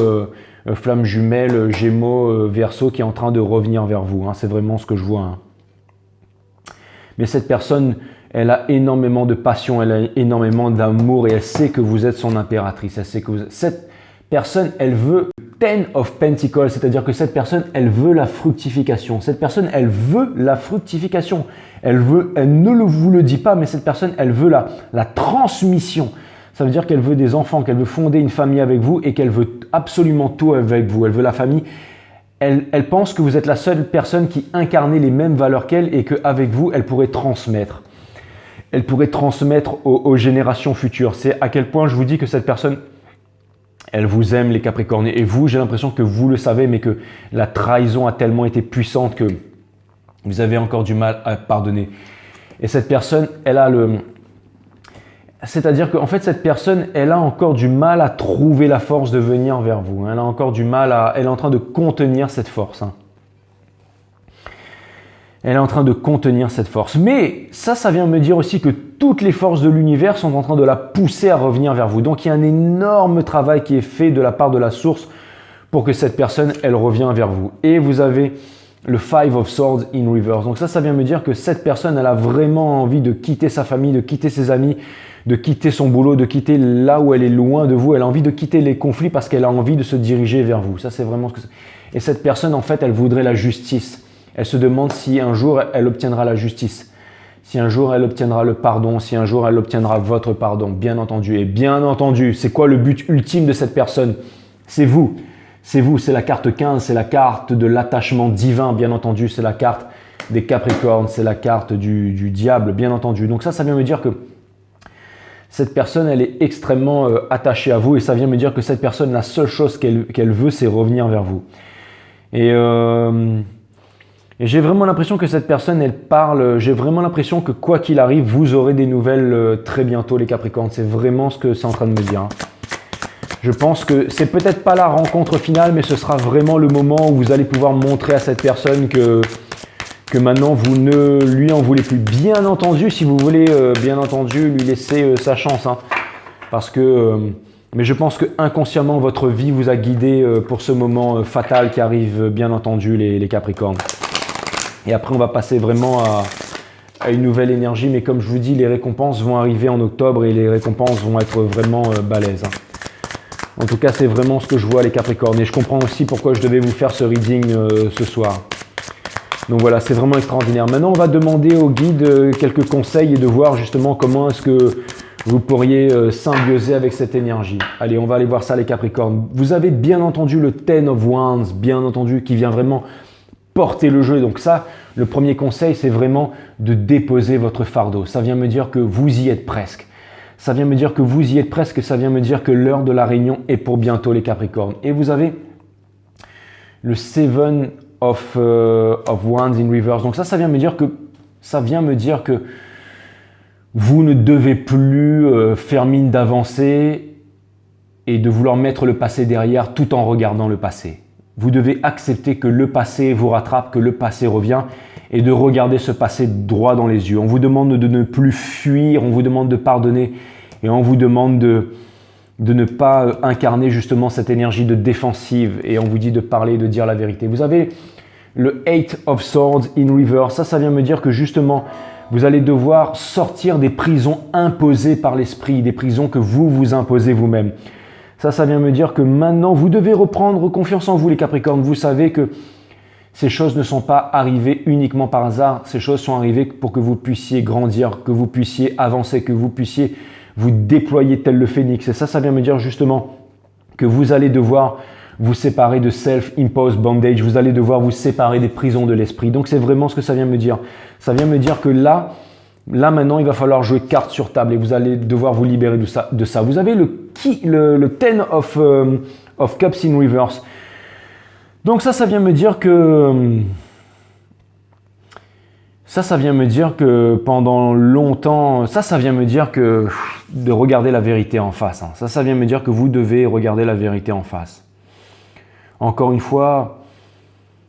flammes jumelles, Gémeaux, Verseau qui est en train de revenir vers vous. Hein. C'est vraiment ce que je vois. Hein. Mais cette personne, elle a énormément de passion, elle a énormément d'amour et elle sait que vous êtes son impératrice. Elle sait que cette personne, elle veut Ten of Pentacles, c'est-à-dire que cette personne, elle veut la fructification. Cette personne, elle veut la fructification. Elle ne vous le dit pas, mais cette personne, elle veut la transmission. Ça veut dire qu'elle veut des enfants, qu'elle veut fonder une famille avec vous et qu'elle veut absolument tout avec vous. Elle veut la famille. Elle pense que vous êtes la seule personne qui incarnait les mêmes valeurs qu'elle et qu'avec vous, elle pourrait transmettre. Elle pourrait transmettre aux générations futures. C'est à quel point je vous dis que cette personne, elle vous aime les Capricornes. Et vous, j'ai l'impression que vous le savez, mais que la trahison a tellement été puissante que vous avez encore du mal à pardonner. Et cette personne, elle a le... C'est-à-dire qu'en fait, cette personne, elle a encore du mal à trouver la force de venir vers vous. Elle a encore du mal à... Elle est en train de contenir cette force. Hein. Elle est en train de contenir cette force. Mais ça vient me dire aussi que toutes les forces de l'univers sont en train de la pousser à revenir vers vous. Donc, il y a un énorme travail qui est fait de la part de la source pour que cette personne, elle revienne vers vous. Et vous avez le Five of Swords in Reverse. Donc ça vient me dire que cette personne, elle a vraiment envie de quitter sa famille, de quitter ses amis, de quitter son boulot, de quitter là où elle est loin de vous. Elle a envie de quitter les conflits parce qu'elle a envie de se diriger vers vous. Ça, c'est vraiment ce que c'est. Et cette personne, en fait, elle voudrait la justice. Elle se demande si un jour, elle obtiendra la justice. Si un jour, elle obtiendra le pardon. Si un jour, elle obtiendra votre pardon, bien entendu. Et bien entendu, c'est quoi le but ultime de cette personne? C'est vous. C'est vous, c'est la carte 15, c'est la carte de l'attachement divin, bien entendu. C'est la carte des Capricornes, c'est la carte du diable, bien entendu. Donc ça vient me dire que cette personne, elle est extrêmement attachée à vous et ça vient me dire que cette personne, la seule chose qu'elle veut, c'est revenir vers vous. Et j'ai vraiment l'impression que cette personne, elle parle, j'ai vraiment l'impression que quoi qu'il arrive, vous aurez des nouvelles très bientôt, les Capricornes. C'est vraiment ce que c'est en train de me dire. Hein. Je pense que c'est peut-être pas la rencontre finale, mais ce sera vraiment le moment où vous allez pouvoir montrer à cette personne que maintenant vous ne lui en voulez plus. Bien entendu, si vous voulez bien entendu lui laisser sa chance. Hein, parce que, mais je pense que inconsciemment votre vie vous a guidé pour ce moment fatal qui arrive, bien entendu, les Capricornes. Et après, on va passer vraiment à une nouvelle énergie. Mais comme je vous dis, les récompenses vont arriver en octobre et les récompenses vont être vraiment balèzes. Hein. En tout cas, c'est vraiment ce que je vois, les Capricornes. Et je comprends aussi pourquoi je devais vous faire ce reading ce soir. Donc voilà, c'est vraiment extraordinaire. Maintenant, on va demander au guide quelques conseils et de voir justement comment est-ce que vous pourriez symbioser avec cette énergie. Allez, on va aller voir ça, les Capricornes. Vous avez bien entendu le Ten of Wands, bien entendu, qui vient vraiment porter le jeu. Donc ça, le premier conseil, c'est vraiment de déposer votre fardeau. Ça vient me dire que vous y êtes presque. Ça vient me dire que vous y êtes presque. Ça vient me dire que l'heure de la réunion est pour bientôt, les Capricornes. Et vous avez le Seven of Wands in Reverse. Donc ça vient me dire que vous ne devez plus faire mine d'avancer et de vouloir mettre le passé derrière tout en regardant le passé. Vous devez accepter que le passé vous rattrape, que le passé revient et de regarder ce passé droit dans les yeux. On vous demande de ne plus fuir, on vous demande de pardonner et on vous demande de ne pas incarner justement cette énergie de défensive et on vous dit de parler, de dire la vérité. Vous avez le Eight of Swords in Reverse. Ça vient me dire que justement, vous allez devoir sortir des prisons imposées par l'esprit, des prisons que vous vous imposez vous-même. Ça vient me dire que maintenant, vous devez reprendre confiance en vous, les Capricornes. Vous savez que ces choses ne sont pas arrivées uniquement par hasard. Ces choses sont arrivées pour que vous puissiez grandir, que vous puissiez avancer, que vous puissiez vous déployer tel le phénix. Et ça vient me dire justement que vous allez devoir vous séparer de self-imposed bondage. Vous allez devoir vous séparer des prisons de l'esprit. Donc, c'est vraiment ce que ça vient me dire. Ça vient me dire que là maintenant, il va falloir jouer carte sur table et vous allez devoir vous libérer de ça. Vous avez le Ten of Cups in reverse. Donc ça vient me dire que ça vient me dire que pendant longtemps, ça vient me dire que de regarder la vérité en face. Ça vient me dire que vous devez regarder la vérité en face. Encore une fois,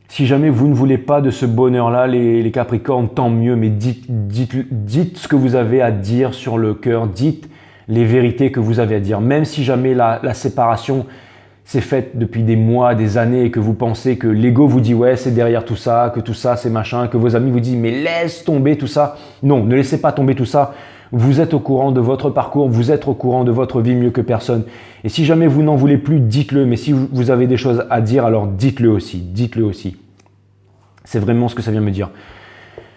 si jamais vous ne voulez pas de ce bonheur-là, les Capricornes, tant mieux, mais dites ce que vous avez à dire sur le cœur, dites les vérités que vous avez à dire. Même si jamais la séparation s'est faite depuis des mois, des années, et que vous pensez que l'ego vous dit « ouais, c'est derrière tout ça, que tout ça, c'est machin », que vos amis vous disent « mais laisse tomber tout ça ». Non, ne laissez pas tomber tout ça. Vous êtes au courant de votre parcours, vous êtes au courant de votre vie mieux que personne. Et si jamais vous n'en voulez plus, dites-le. Mais si vous avez des choses à dire, alors dites-le aussi. Dites-le aussi. C'est vraiment ce que ça vient me dire.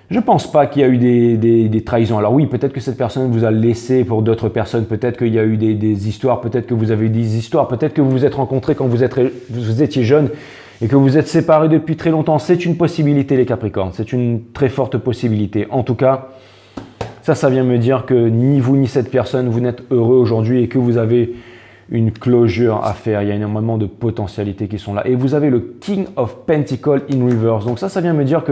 Je ne pense pas qu'il y a eu des trahisons. Alors oui, peut-être que cette personne vous a laissé pour d'autres personnes. Peut-être qu'il y a eu des histoires. Peut-être que vous avez eu des histoires. Peut-être que vous vous êtes rencontrés quand vous étiez jeune et que vous êtes séparés depuis très longtemps. C'est une possibilité, les Capricornes. C'est une très forte possibilité. En tout cas, ça vient me dire que ni vous ni cette personne, vous n'êtes heureux aujourd'hui et que vous avez une closure à faire. Il y a énormément de potentialités qui sont là. Et vous avez le King of Pentacles in reverse. Donc ça vient me dire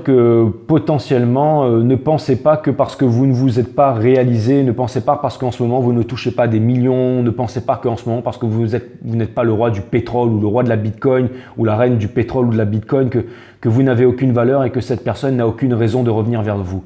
que potentiellement, ne pensez pas que parce que vous ne vous êtes pas réalisé, ne pensez pas parce qu'en ce moment vous ne touchez pas des millions, ne pensez pas qu'en ce moment parce que vous n'êtes pas le roi du pétrole ou le roi de la Bitcoin ou la reine du pétrole ou de la Bitcoin que vous n'avez aucune valeur et que cette personne n'a aucune raison de revenir vers vous.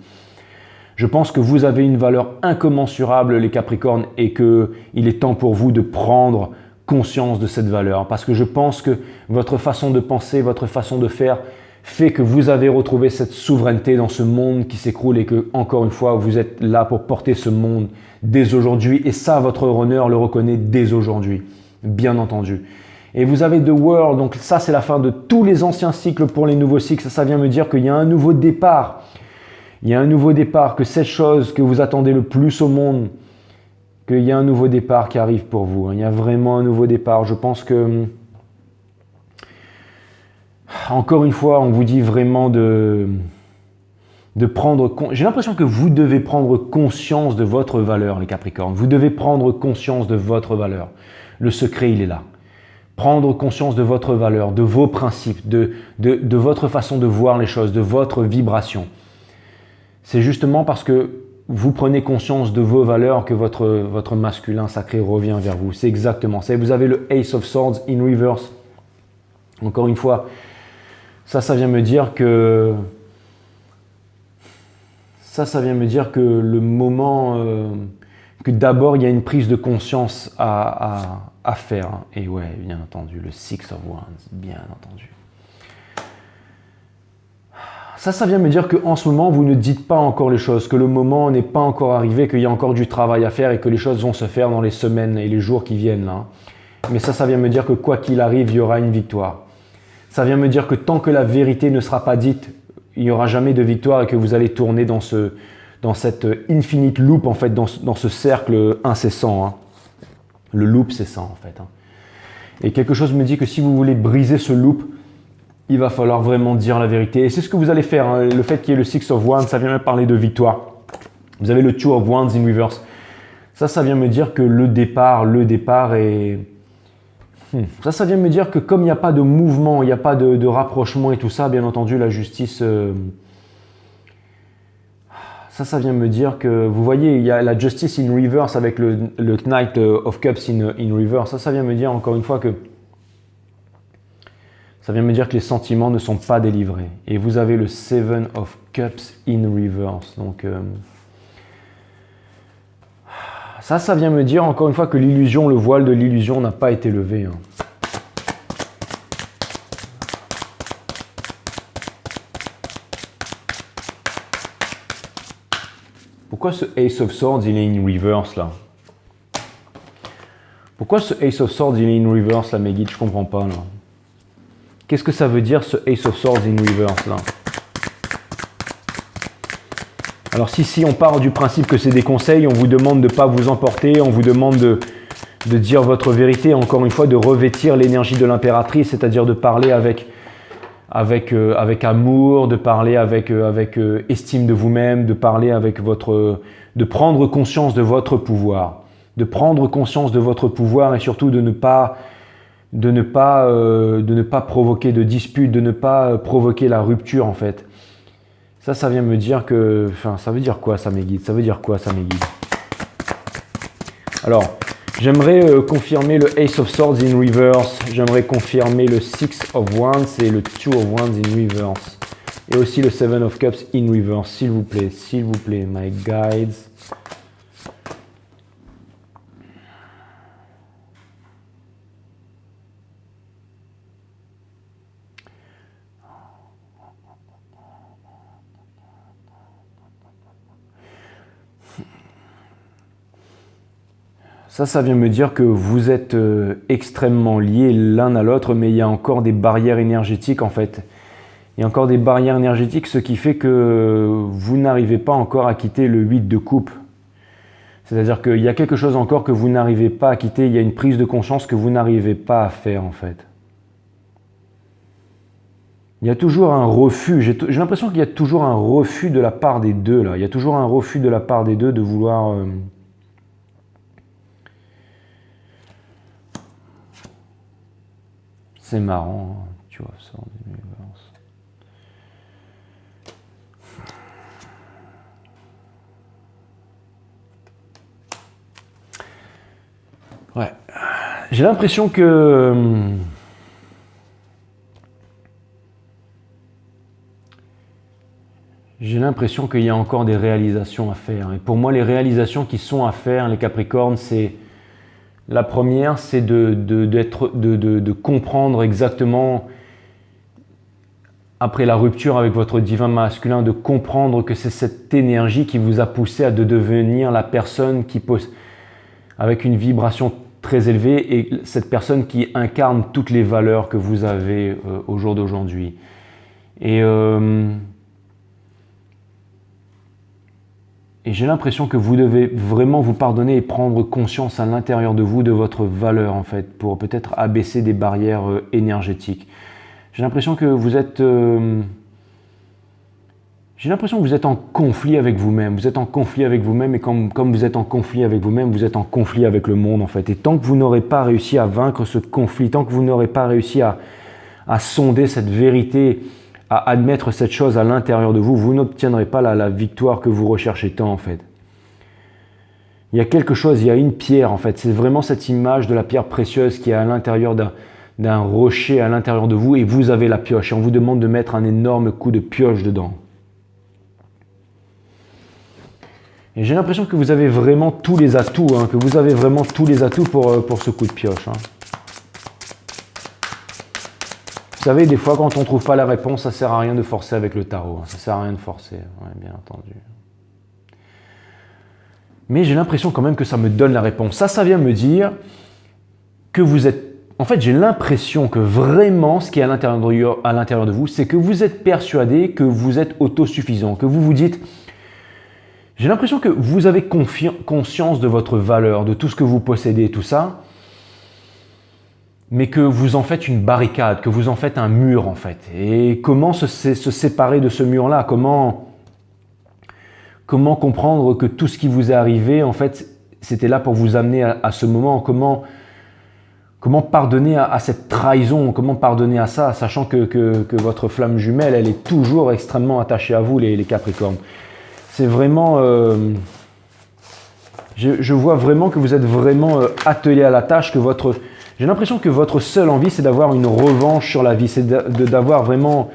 Je pense que vous avez une valeur incommensurable, les Capricornes, et qu'il est temps pour vous de prendre conscience de cette valeur. Parce que je pense que votre façon de penser, votre façon de faire fait que vous avez retrouvé cette souveraineté dans ce monde qui s'écroule et que, encore une fois, vous êtes là pour porter ce monde dès aujourd'hui. Et ça, votre honneur le reconnaît dès aujourd'hui, bien entendu. Et vous avez The World, donc ça, c'est la fin de tous les anciens cycles pour les nouveaux cycles. Ça vient me dire qu'il y a un nouveau départ. Il y a un nouveau départ, que cette chose que vous attendez le plus au monde, qu'il y a un nouveau départ qui arrive pour vous. Il y a vraiment un nouveau départ. Je pense que, encore une fois, on vous dit vraiment de prendre... J'ai l'impression que vous devez prendre conscience de votre valeur, les Capricornes. Vous devez prendre conscience de votre valeur. Le secret, il est là. Prendre conscience de votre valeur, de vos principes, de votre façon de voir les choses, de votre vibration. C'est justement parce que vous prenez conscience de vos valeurs que votre masculin sacré revient vers vous. C'est exactement ça. Vous avez le Ace of Swords in reverse. Encore une fois, ça vient me dire que... Ça vient me dire que le moment... que d'abord, il y a une prise de conscience à faire. Et ouais, bien entendu, le Six of Wands, bien entendu. Ça vient me dire qu'en ce moment, vous ne dites pas encore les choses, que le moment n'est pas encore arrivé, qu'il y a encore du travail à faire et que les choses vont se faire dans les semaines et les jours qui viennent là. Mais ça vient me dire que quoi qu'il arrive, il y aura une victoire. Ça vient me dire que tant que la vérité ne sera pas dite, il n'y aura jamais de victoire et que vous allez tourner dans cette infinite loop, en fait, dans ce cercle incessant. Hein. Le loop, c'est ça, en fait. Hein. Et quelque chose me dit que si vous voulez briser ce loop, il va falloir vraiment dire la vérité. Et c'est ce que vous allez faire. Hein. Le fait qu'il y ait le Six of Wands, ça vient me parler de victoire. Vous avez le Two of Wands in reverse. Ça vient me dire que le départ est... Ça vient me dire que comme il n'y a pas de mouvement, il n'y a pas de rapprochement et tout ça, bien entendu, la justice... Ça vient me dire que, vous voyez, il y a la Justice in reverse avec le Knight of Cups in reverse. Ça vient me dire encore une fois que ça vient me dire que les sentiments ne sont pas délivrés. Et vous avez le Seven of Cups in reverse. Donc, ça vient me dire encore une fois que l'illusion, le voile de l'illusion n'a pas été levé. Hein. Pourquoi ce Ace of Swords, il est in reverse là? Pourquoi ce Ace of Swords il est in reverse là, mes guides? Je comprends pas là. Qu'est-ce que ça veut dire ce Ace of Swords in reverse là? Alors si on part du principe que c'est des conseils, on vous demande de ne pas vous emporter, on vous demande de dire votre vérité, encore une fois, de revêtir l'énergie de l'impératrice, c'est-à-dire de parler avec amour, de parler avec estime de vous-même, de parler avec de prendre conscience de votre pouvoir. De prendre conscience de votre pouvoir et surtout de ne pas provoquer de dispute, de ne pas provoquer la rupture en fait. Ça vient me dire que... Enfin, ça veut dire quoi ça mes guides? Ça veut dire quoi ça mes guides? Alors, j'aimerais confirmer le Ace of Swords in reverse. J'aimerais confirmer le Six of Wands et le Two of Wands in reverse. Et aussi le Seven of Cups in reverse, s'il vous plaît, my guides. Ça vient me dire que vous êtes extrêmement liés l'un à l'autre, mais il y a encore des barrières énergétiques en fait. Il y a encore des barrières énergétiques, ce qui fait que vous n'arrivez pas encore à quitter le 8 de coupe. C'est-à-dire qu'il y a quelque chose encore que vous n'arrivez pas à quitter, il y a une prise de conscience que vous n'arrivez pas à faire en fait. Il y a toujours un refus, j'ai l'impression qu'il y a toujours un refus de la part des deux là. Il y a toujours un refus de la part des deux de vouloir... C'est marrant, hein, tu vois, ça en universe. Ouais. J'ai l'impression que... J'ai l'impression qu'il y a encore des réalisations à faire. Et pour moi, les réalisations qui sont à faire, les Capricornes, c'est... La première, c'est de comprendre exactement, après la rupture avec votre divin masculin, de comprendre que c'est cette énergie qui vous a poussé à devenir la personne qui pose avec une vibration très élevée et cette personne qui incarne toutes les valeurs que vous avez au jour d'aujourd'hui. Et j'ai l'impression que vous devez vraiment vous pardonner et prendre conscience à l'intérieur de vous de votre valeur en fait, pour peut-être abaisser des barrières énergétiques. J'ai l'impression que vous êtes... J'ai l'impression que vous êtes en conflit avec vous-même. Vous êtes en conflit avec vous-même et comme vous êtes en conflit avec vous-même, vous êtes en conflit avec le monde en fait. Et tant que vous n'aurez pas réussi à vaincre ce conflit, tant que vous n'aurez pas réussi à sonder cette vérité, à admettre cette chose à l'intérieur de vous, vous n'obtiendrez pas la victoire que vous recherchez tant en fait. Il y a quelque chose, il y a une pierre en fait, c'est vraiment cette image de la pierre précieuse qui est à l'intérieur d'un rocher à l'intérieur de vous et vous avez la pioche et on vous demande de mettre un énorme coup de pioche dedans. Et j'ai l'impression que vous avez vraiment tous les atouts, hein, que vous avez vraiment tous les atouts pour ce coup de pioche. Hein. Vous savez, des fois, quand on ne trouve pas la réponse, ça ne sert à rien de forcer avec le tarot. Ça ne sert à rien de forcer, ouais, bien entendu. Mais j'ai l'impression quand même que ça me donne la réponse. Ça vient me dire que vous êtes... En fait, j'ai l'impression que vraiment, ce qui est à l'intérieur de vous, c'est que vous êtes persuadé que vous êtes autosuffisant, que vous vous dites... J'ai l'impression que vous avez conscience de votre valeur, de tout ce que vous possédez, tout ça, mais que vous en faites une barricade, que vous en faites un mur en fait. Et comment se séparer de ce mur-là? Comment comprendre que tout ce qui vous est arrivé, en fait, c'était là pour vous amener à ce moment? Comment pardonner à cette trahison? Comment pardonner à ça, sachant que votre flamme jumelle, elle est toujours extrêmement attachée à vous, les Capricornes. C'est vraiment... je vois vraiment que vous êtes vraiment attelé à la tâche, que j'ai l'impression que votre seule envie, c'est d'avoir une revanche sur la vie, c'est d'avoir vraiment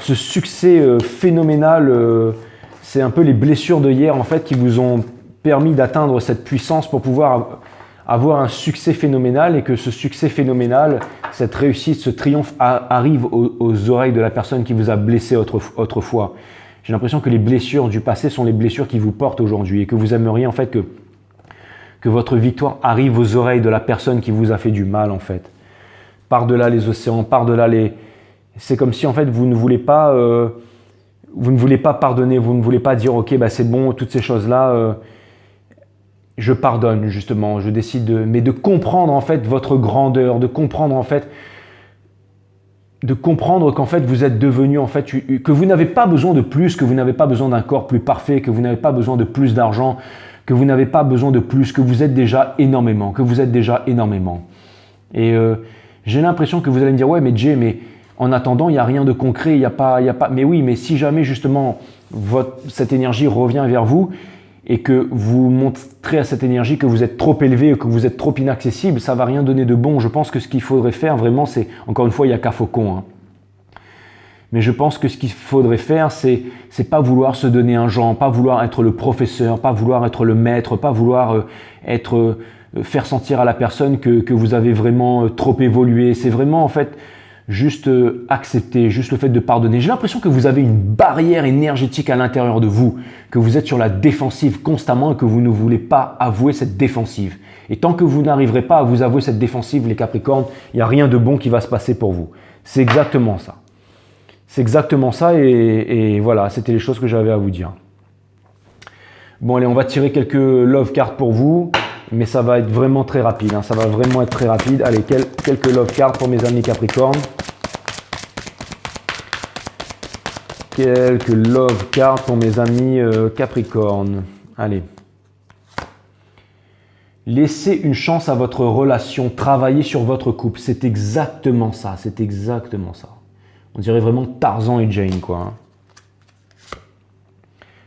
ce succès phénoménal. C'est un peu les blessures de hier, en fait, qui vous ont permis d'atteindre cette puissance pour pouvoir avoir un succès phénoménal et que ce succès phénoménal, cette réussite, ce triomphe arrive aux oreilles de la personne qui vous a blessé autrefois. J'ai l'impression que les blessures du passé sont les blessures qui vous portent aujourd'hui et que vous aimeriez en fait que que votre victoire arrive aux oreilles de la personne qui vous a fait du mal en fait. Par-delà les océans, par-delà les... C'est comme si en fait vous ne voulez pas pardonner, vous ne voulez pas dire ok bah c'est bon, toutes ces choses-là, je pardonne justement, je décide mais de comprendre en fait votre grandeur, de comprendre en fait qu'en fait vous êtes devenu en fait, que vous n'avez pas besoin de plus, que vous n'avez pas besoin d'un corps plus parfait, que vous n'avez pas besoin de plus d'argent, que vous n'avez pas besoin de plus, que vous êtes déjà énormément, Et j'ai l'impression que vous allez me dire ouais mais Jay, mais en attendant il n'y a rien de concret, il y a pas, mais oui, mais si jamais justement cette énergie revient vers vous et que vous montrez à cette énergie que vous êtes trop élevé, que vous êtes trop inaccessible, ça ne va rien donner de bon. Je pense que ce qu'il faudrait faire vraiment, c'est, encore une fois, il n'y a qu'à faucon. Mais je pense que ce qu'il faudrait faire, c'est pas vouloir se donner un genre, pas vouloir être le professeur, pas vouloir être le maître, pas vouloir faire sentir à la personne que vous avez vraiment trop évolué. C'est vraiment en fait juste accepter, juste le fait de pardonner. J'ai l'impression que vous avez une barrière énergétique à l'intérieur de vous, que vous êtes sur la défensive constamment et que vous ne voulez pas avouer cette défensive. Et tant que vous n'arriverez pas à vous avouer cette défensive, les Capricornes, il n'y a rien de bon qui va se passer pour vous. C'est exactement ça. C'est exactement ça et voilà, c'était les choses que j'avais à vous dire. Bon allez, on va tirer quelques love cards pour vous, mais ça va être vraiment très rapide. Ça va vraiment être très rapide. Allez, quelques love cards pour mes amis Capricornes. Quelques love cards pour mes amis Capricorne. Allez. Laissez une chance à votre relation. Travaillez sur votre couple. C'est exactement ça. C'est exactement ça. On dirait vraiment Tarzan et Jane, quoi.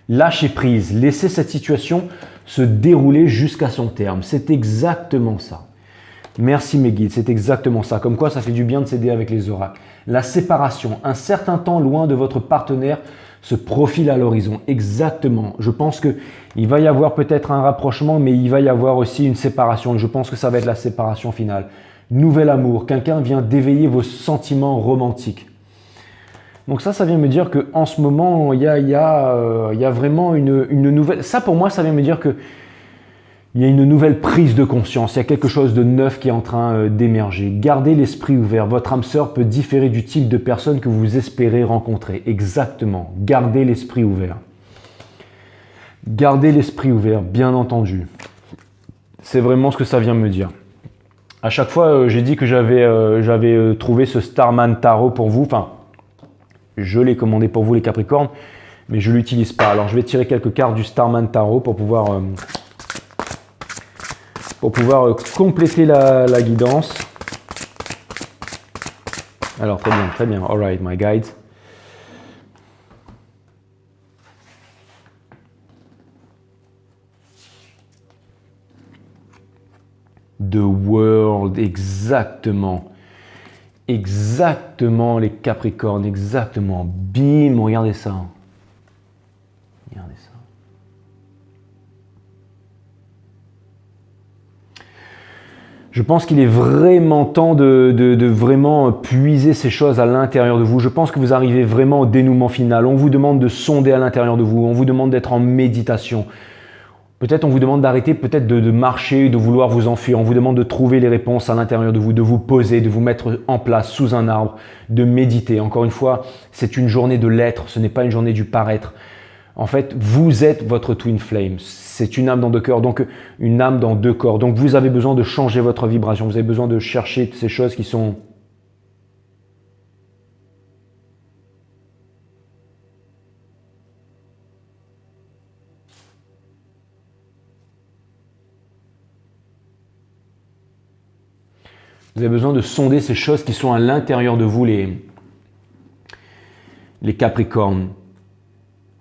Lâchez prise. Laissez cette situation se dérouler jusqu'à son terme. C'est exactement ça. Merci mes guides, c'est exactement ça. Comme quoi, ça fait du bien de s'aider avec les oracles. La séparation, un certain temps loin de votre partenaire se profile à l'horizon. Exactement. Je pense qu'il va y avoir peut-être un rapprochement, mais il va y avoir aussi une séparation. Je pense que ça va être la séparation finale. Nouvel amour. Quelqu'un vient d'éveiller vos sentiments romantiques. Donc ça vient me dire qu'en ce moment, il y a vraiment une nouvelle... Ça, pour moi, ça vient me dire que il y a une nouvelle prise de conscience, il y a quelque chose de neuf qui est en train d'émerger. Gardez l'esprit ouvert. Votre âme sœur peut différer du type de personne que vous espérez rencontrer. Exactement. Gardez l'esprit ouvert. Gardez l'esprit ouvert, bien entendu. C'est vraiment ce que ça vient me dire. À chaque fois, j'ai dit que j'avais trouvé ce Starman Tarot pour vous. Enfin, je l'ai commandé pour vous les Capricornes, mais je ne l'utilise pas. Alors, je vais tirer quelques cartes du Starman Tarot pour pouvoir compléter la guidance. Alors, très bien, très bien. All right, my guide. The World, exactement. Exactement, les Capricornes, exactement. Bim, regardez ça. Regardez ça. Je pense qu'il est vraiment temps de vraiment puiser ces choses à l'intérieur de vous. Je pense que vous arrivez vraiment au dénouement final. On vous demande de sonder à l'intérieur de vous. On vous demande d'être en méditation. Peut-être on vous demande d'arrêter peut-être de marcher, de vouloir vous enfuir. On vous demande de trouver les réponses à l'intérieur de vous, de vous poser, de vous mettre en place sous un arbre, de méditer. Encore une fois, c'est une journée de l'être, ce n'est pas une journée du paraître. En fait, vous êtes votre twin flame. C'est une âme dans deux corps, donc une âme dans deux corps. Donc vous avez besoin de changer votre vibration. Vous avez besoin de chercher ces choses qui sont... Vous avez besoin de sonder ces choses qui sont à l'intérieur de vous, les Capricornes.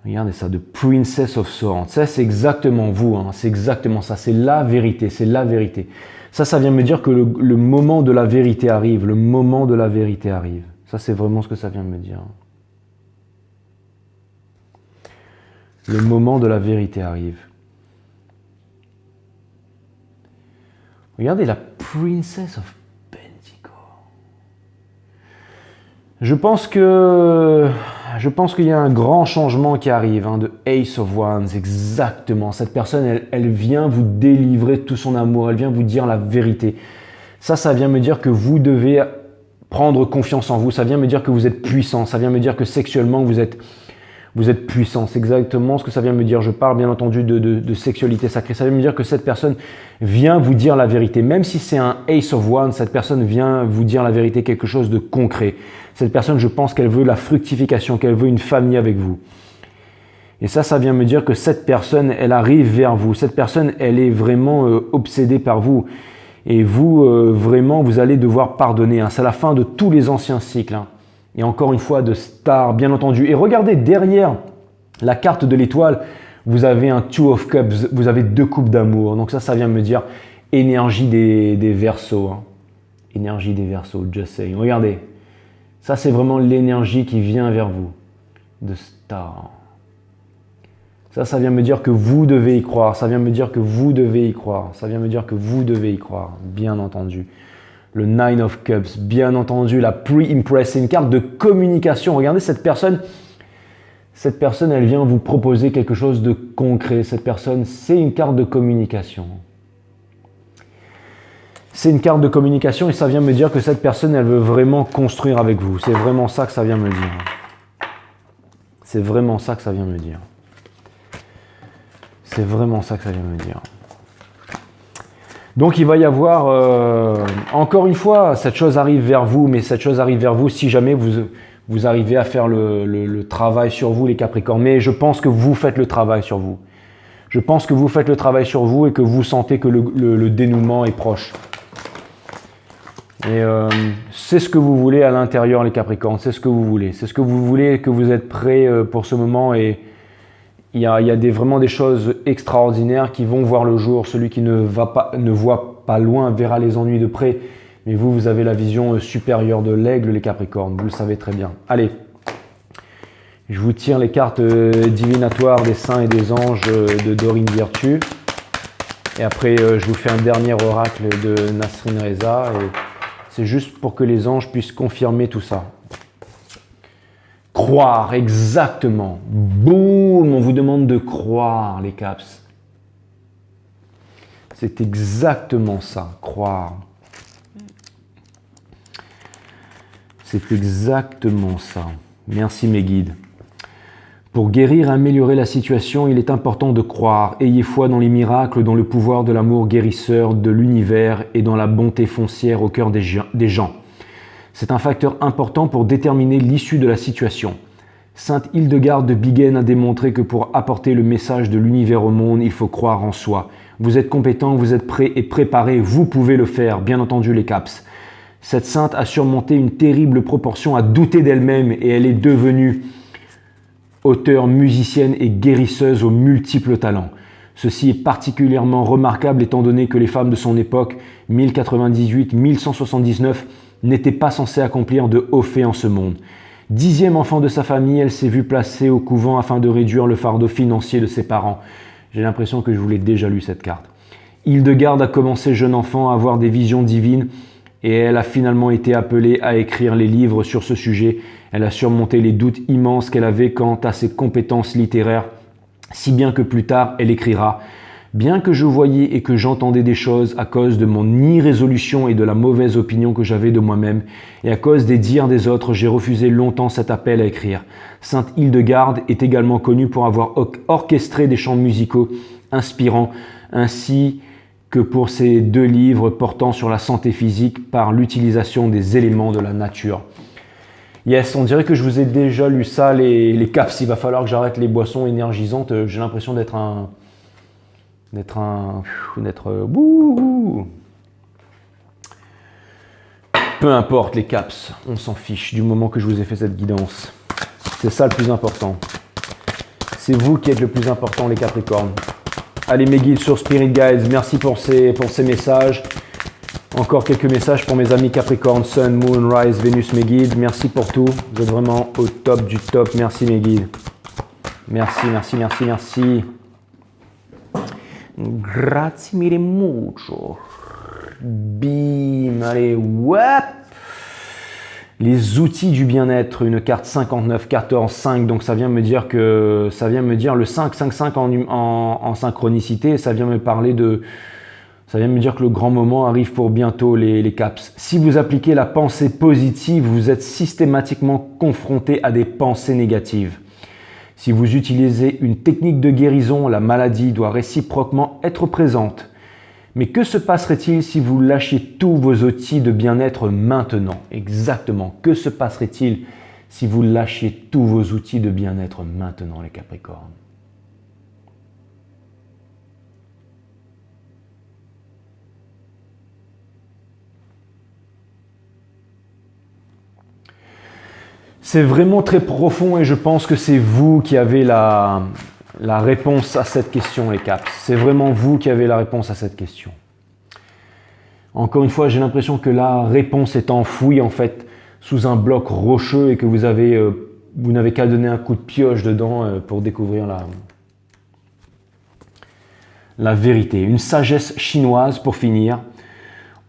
Regardez ça, The Princess of Swords. Ça, c'est exactement vous, hein. C'est exactement ça. C'est la vérité, c'est la vérité. Ça vient me dire que le moment de la vérité arrive. Le moment de la vérité arrive. Ça, c'est vraiment ce que ça vient me dire. Le moment de la vérité arrive. Regardez la Princess of Pentacles. Je pense que Je pense qu'il y a un grand changement qui arrive, de Ace of Wands, exactement. Cette personne, elle vient vous délivrer de tout son amour, elle vient vous dire la vérité. Ça vient me dire que vous devez prendre confiance en vous, ça vient me dire que vous êtes puissant, ça vient me dire que sexuellement vous êtes puissant. C'est exactement ce que ça vient me dire. Je parle bien entendu de sexualité sacrée. Ça vient me dire que cette personne vient vous dire la vérité. Même si c'est un Ace of Wands, cette personne vient vous dire la vérité, quelque chose de concret. Cette personne, je pense qu'elle veut la fructification, qu'elle veut une famille avec vous. Et ça vient me dire que cette personne, elle arrive vers vous. Cette personne, elle est vraiment obsédée par vous. Et vous, vraiment, vous allez devoir pardonner. C'est la fin de tous les anciens cycles. Et encore une fois, de stars, bien entendu. Et regardez, derrière la carte de l'étoile, vous avez un Two of Cups, vous avez 2 coupes d'amour. Donc ça vient me dire énergie des Verseaux. Énergie des Verseaux, just saying. Regardez, ça c'est vraiment l'énergie qui vient vers vous. De stars. Ça vient me dire que vous devez y croire. Ça vient me dire que vous devez y croire. Ça vient me dire que vous devez y croire, bien entendu. Le Nine of Cups, bien entendu, la Pre-Impress, c'est une carte de communication. Regardez cette personne, elle vient vous proposer quelque chose de concret. Cette personne, c'est une carte de communication. C'est une carte de communication et ça vient me dire que cette personne, elle veut vraiment construire avec vous. C'est vraiment ça que ça vient me dire. C'est vraiment ça que ça vient me dire. C'est vraiment ça que ça vient me dire. Donc il va y avoir, encore une fois, cette chose arrive vers vous, mais cette chose arrive vers vous si jamais vous arrivez à faire le travail sur vous, les Capricornes. Mais je pense que vous faites le travail sur vous. Je pense que vous faites le travail sur vous et que vous sentez que le dénouement est proche. Et c'est ce que vous voulez à l'intérieur, les Capricornes, c'est ce que vous voulez. C'est ce que vous voulez, que vous êtes prêts pour ce moment et il y a vraiment des choses extraordinaires qui vont voir le jour. Celui qui ne voit pas loin verra les ennuis de près. Mais vous avez la vision supérieure de l'aigle, les Capricornes. Vous le savez très bien. Allez, je vous tire les cartes divinatoires des saints et des anges de Dorine Virtue. Et après, je vous fais un dernier oracle de Nasrin Reza. Et c'est juste pour que les anges puissent confirmer tout ça. Croire, exactement. Boum, on vous demande de croire, les Caps. C'est exactement ça, croire. C'est exactement ça. Merci mes guides. Pour guérir et améliorer la situation, il est important de croire. Ayez foi dans les miracles, dans le pouvoir de l'amour guérisseur de l'univers et dans la bonté foncière au cœur des gens. C'est un facteur important pour déterminer l'issue de la situation. Sainte Hildegarde de Bingen a démontré que pour apporter le message de l'univers au monde, il faut croire en soi. Vous êtes compétent, vous êtes prêt et préparé, vous pouvez le faire, bien entendu les Caps. Cette sainte a surmonté une terrible proportion à douter d'elle-même et elle est devenue auteure, musicienne et guérisseuse aux multiples talents. Ceci est particulièrement remarquable étant donné que les femmes de son époque, 1098-1179, n'était pas censée accomplir de hauts faits en ce monde. 10e enfant de sa famille, elle s'est vue placée au couvent afin de réduire le fardeau financier de ses parents. J'ai l'impression que je vous l'ai déjà lu cette carte. Hildegarde a commencé jeune enfant à avoir des visions divines et elle a finalement été appelée à écrire les livres sur ce sujet. Elle a surmonté les doutes immenses qu'elle avait quant à ses compétences littéraires, si bien que plus tard elle écrira « Bien que je voyais et que j'entendais des choses à cause de mon irrésolution et de la mauvaise opinion que j'avais de moi-même, et à cause des dires des autres, j'ai refusé longtemps cet appel à écrire. Sainte Hildegarde est également connue pour avoir orchestré des chants musicaux inspirants, ainsi que pour ses 2 livres portant sur la santé physique par l'utilisation des éléments de la nature. Yes, on dirait que je vous ai déjà lu ça, les Caps. Il va falloir que j'arrête les boissons énergisantes. J'ai l'impression peu importe les Caps, on s'en fiche du moment que je vous ai fait cette guidance. C'est ça le plus important. C'est vous qui êtes le plus important, les Capricornes. Allez mes guides sur Spirit Guides, merci pour ces messages. Encore quelques messages pour mes amis Capricorne, Sun, Moon, Rise, Vénus, mes guides. Merci pour tout. Vous êtes vraiment au top du top. Merci mes guides. Merci, merci, merci, merci. Grazie mille mucho. Bim, allez, wap. Les outils du bien-être, une carte 59, 14, 5, donc ça vient me dire le 5, 5, 5 en synchronicité, ça vient me dire que le grand moment arrive pour bientôt les caps. Si vous appliquez la pensée positive, vous êtes systématiquement confronté à des pensées négatives. Si vous utilisez une technique de guérison, la maladie doit réciproquement être présente. Mais que se passerait-il si vous lâchiez tous vos outils de bien-être maintenant? Exactement. Que se passerait-il si vous lâchiez tous vos outils de bien-être maintenant, les Capricornes? C'est vraiment très profond et je pense que c'est vous qui avez la réponse à cette question, les caps. C'est vraiment vous qui avez la réponse à cette question. Encore une fois, j'ai l'impression que la réponse est enfouie en fait sous un bloc rocheux et que vous n'avez qu'à donner un coup de pioche dedans pour découvrir la vérité. Une sagesse chinoise pour finir.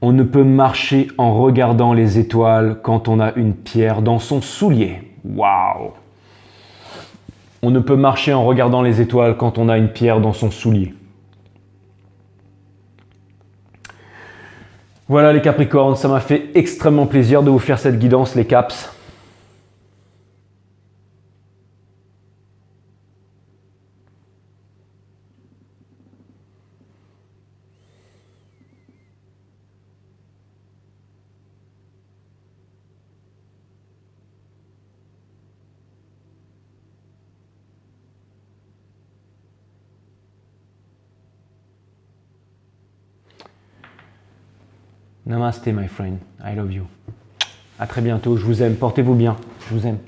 On ne peut marcher en regardant les étoiles quand on a une pierre dans son soulier. Waouh! On ne peut marcher en regardant les étoiles quand on a une pierre dans son soulier. Voilà les Capricornes, ça m'a fait extrêmement plaisir de vous faire cette guidance, les Caps. Namaste my friend, I love you. À très bientôt, je vous aime, portez-vous bien, je vous aime.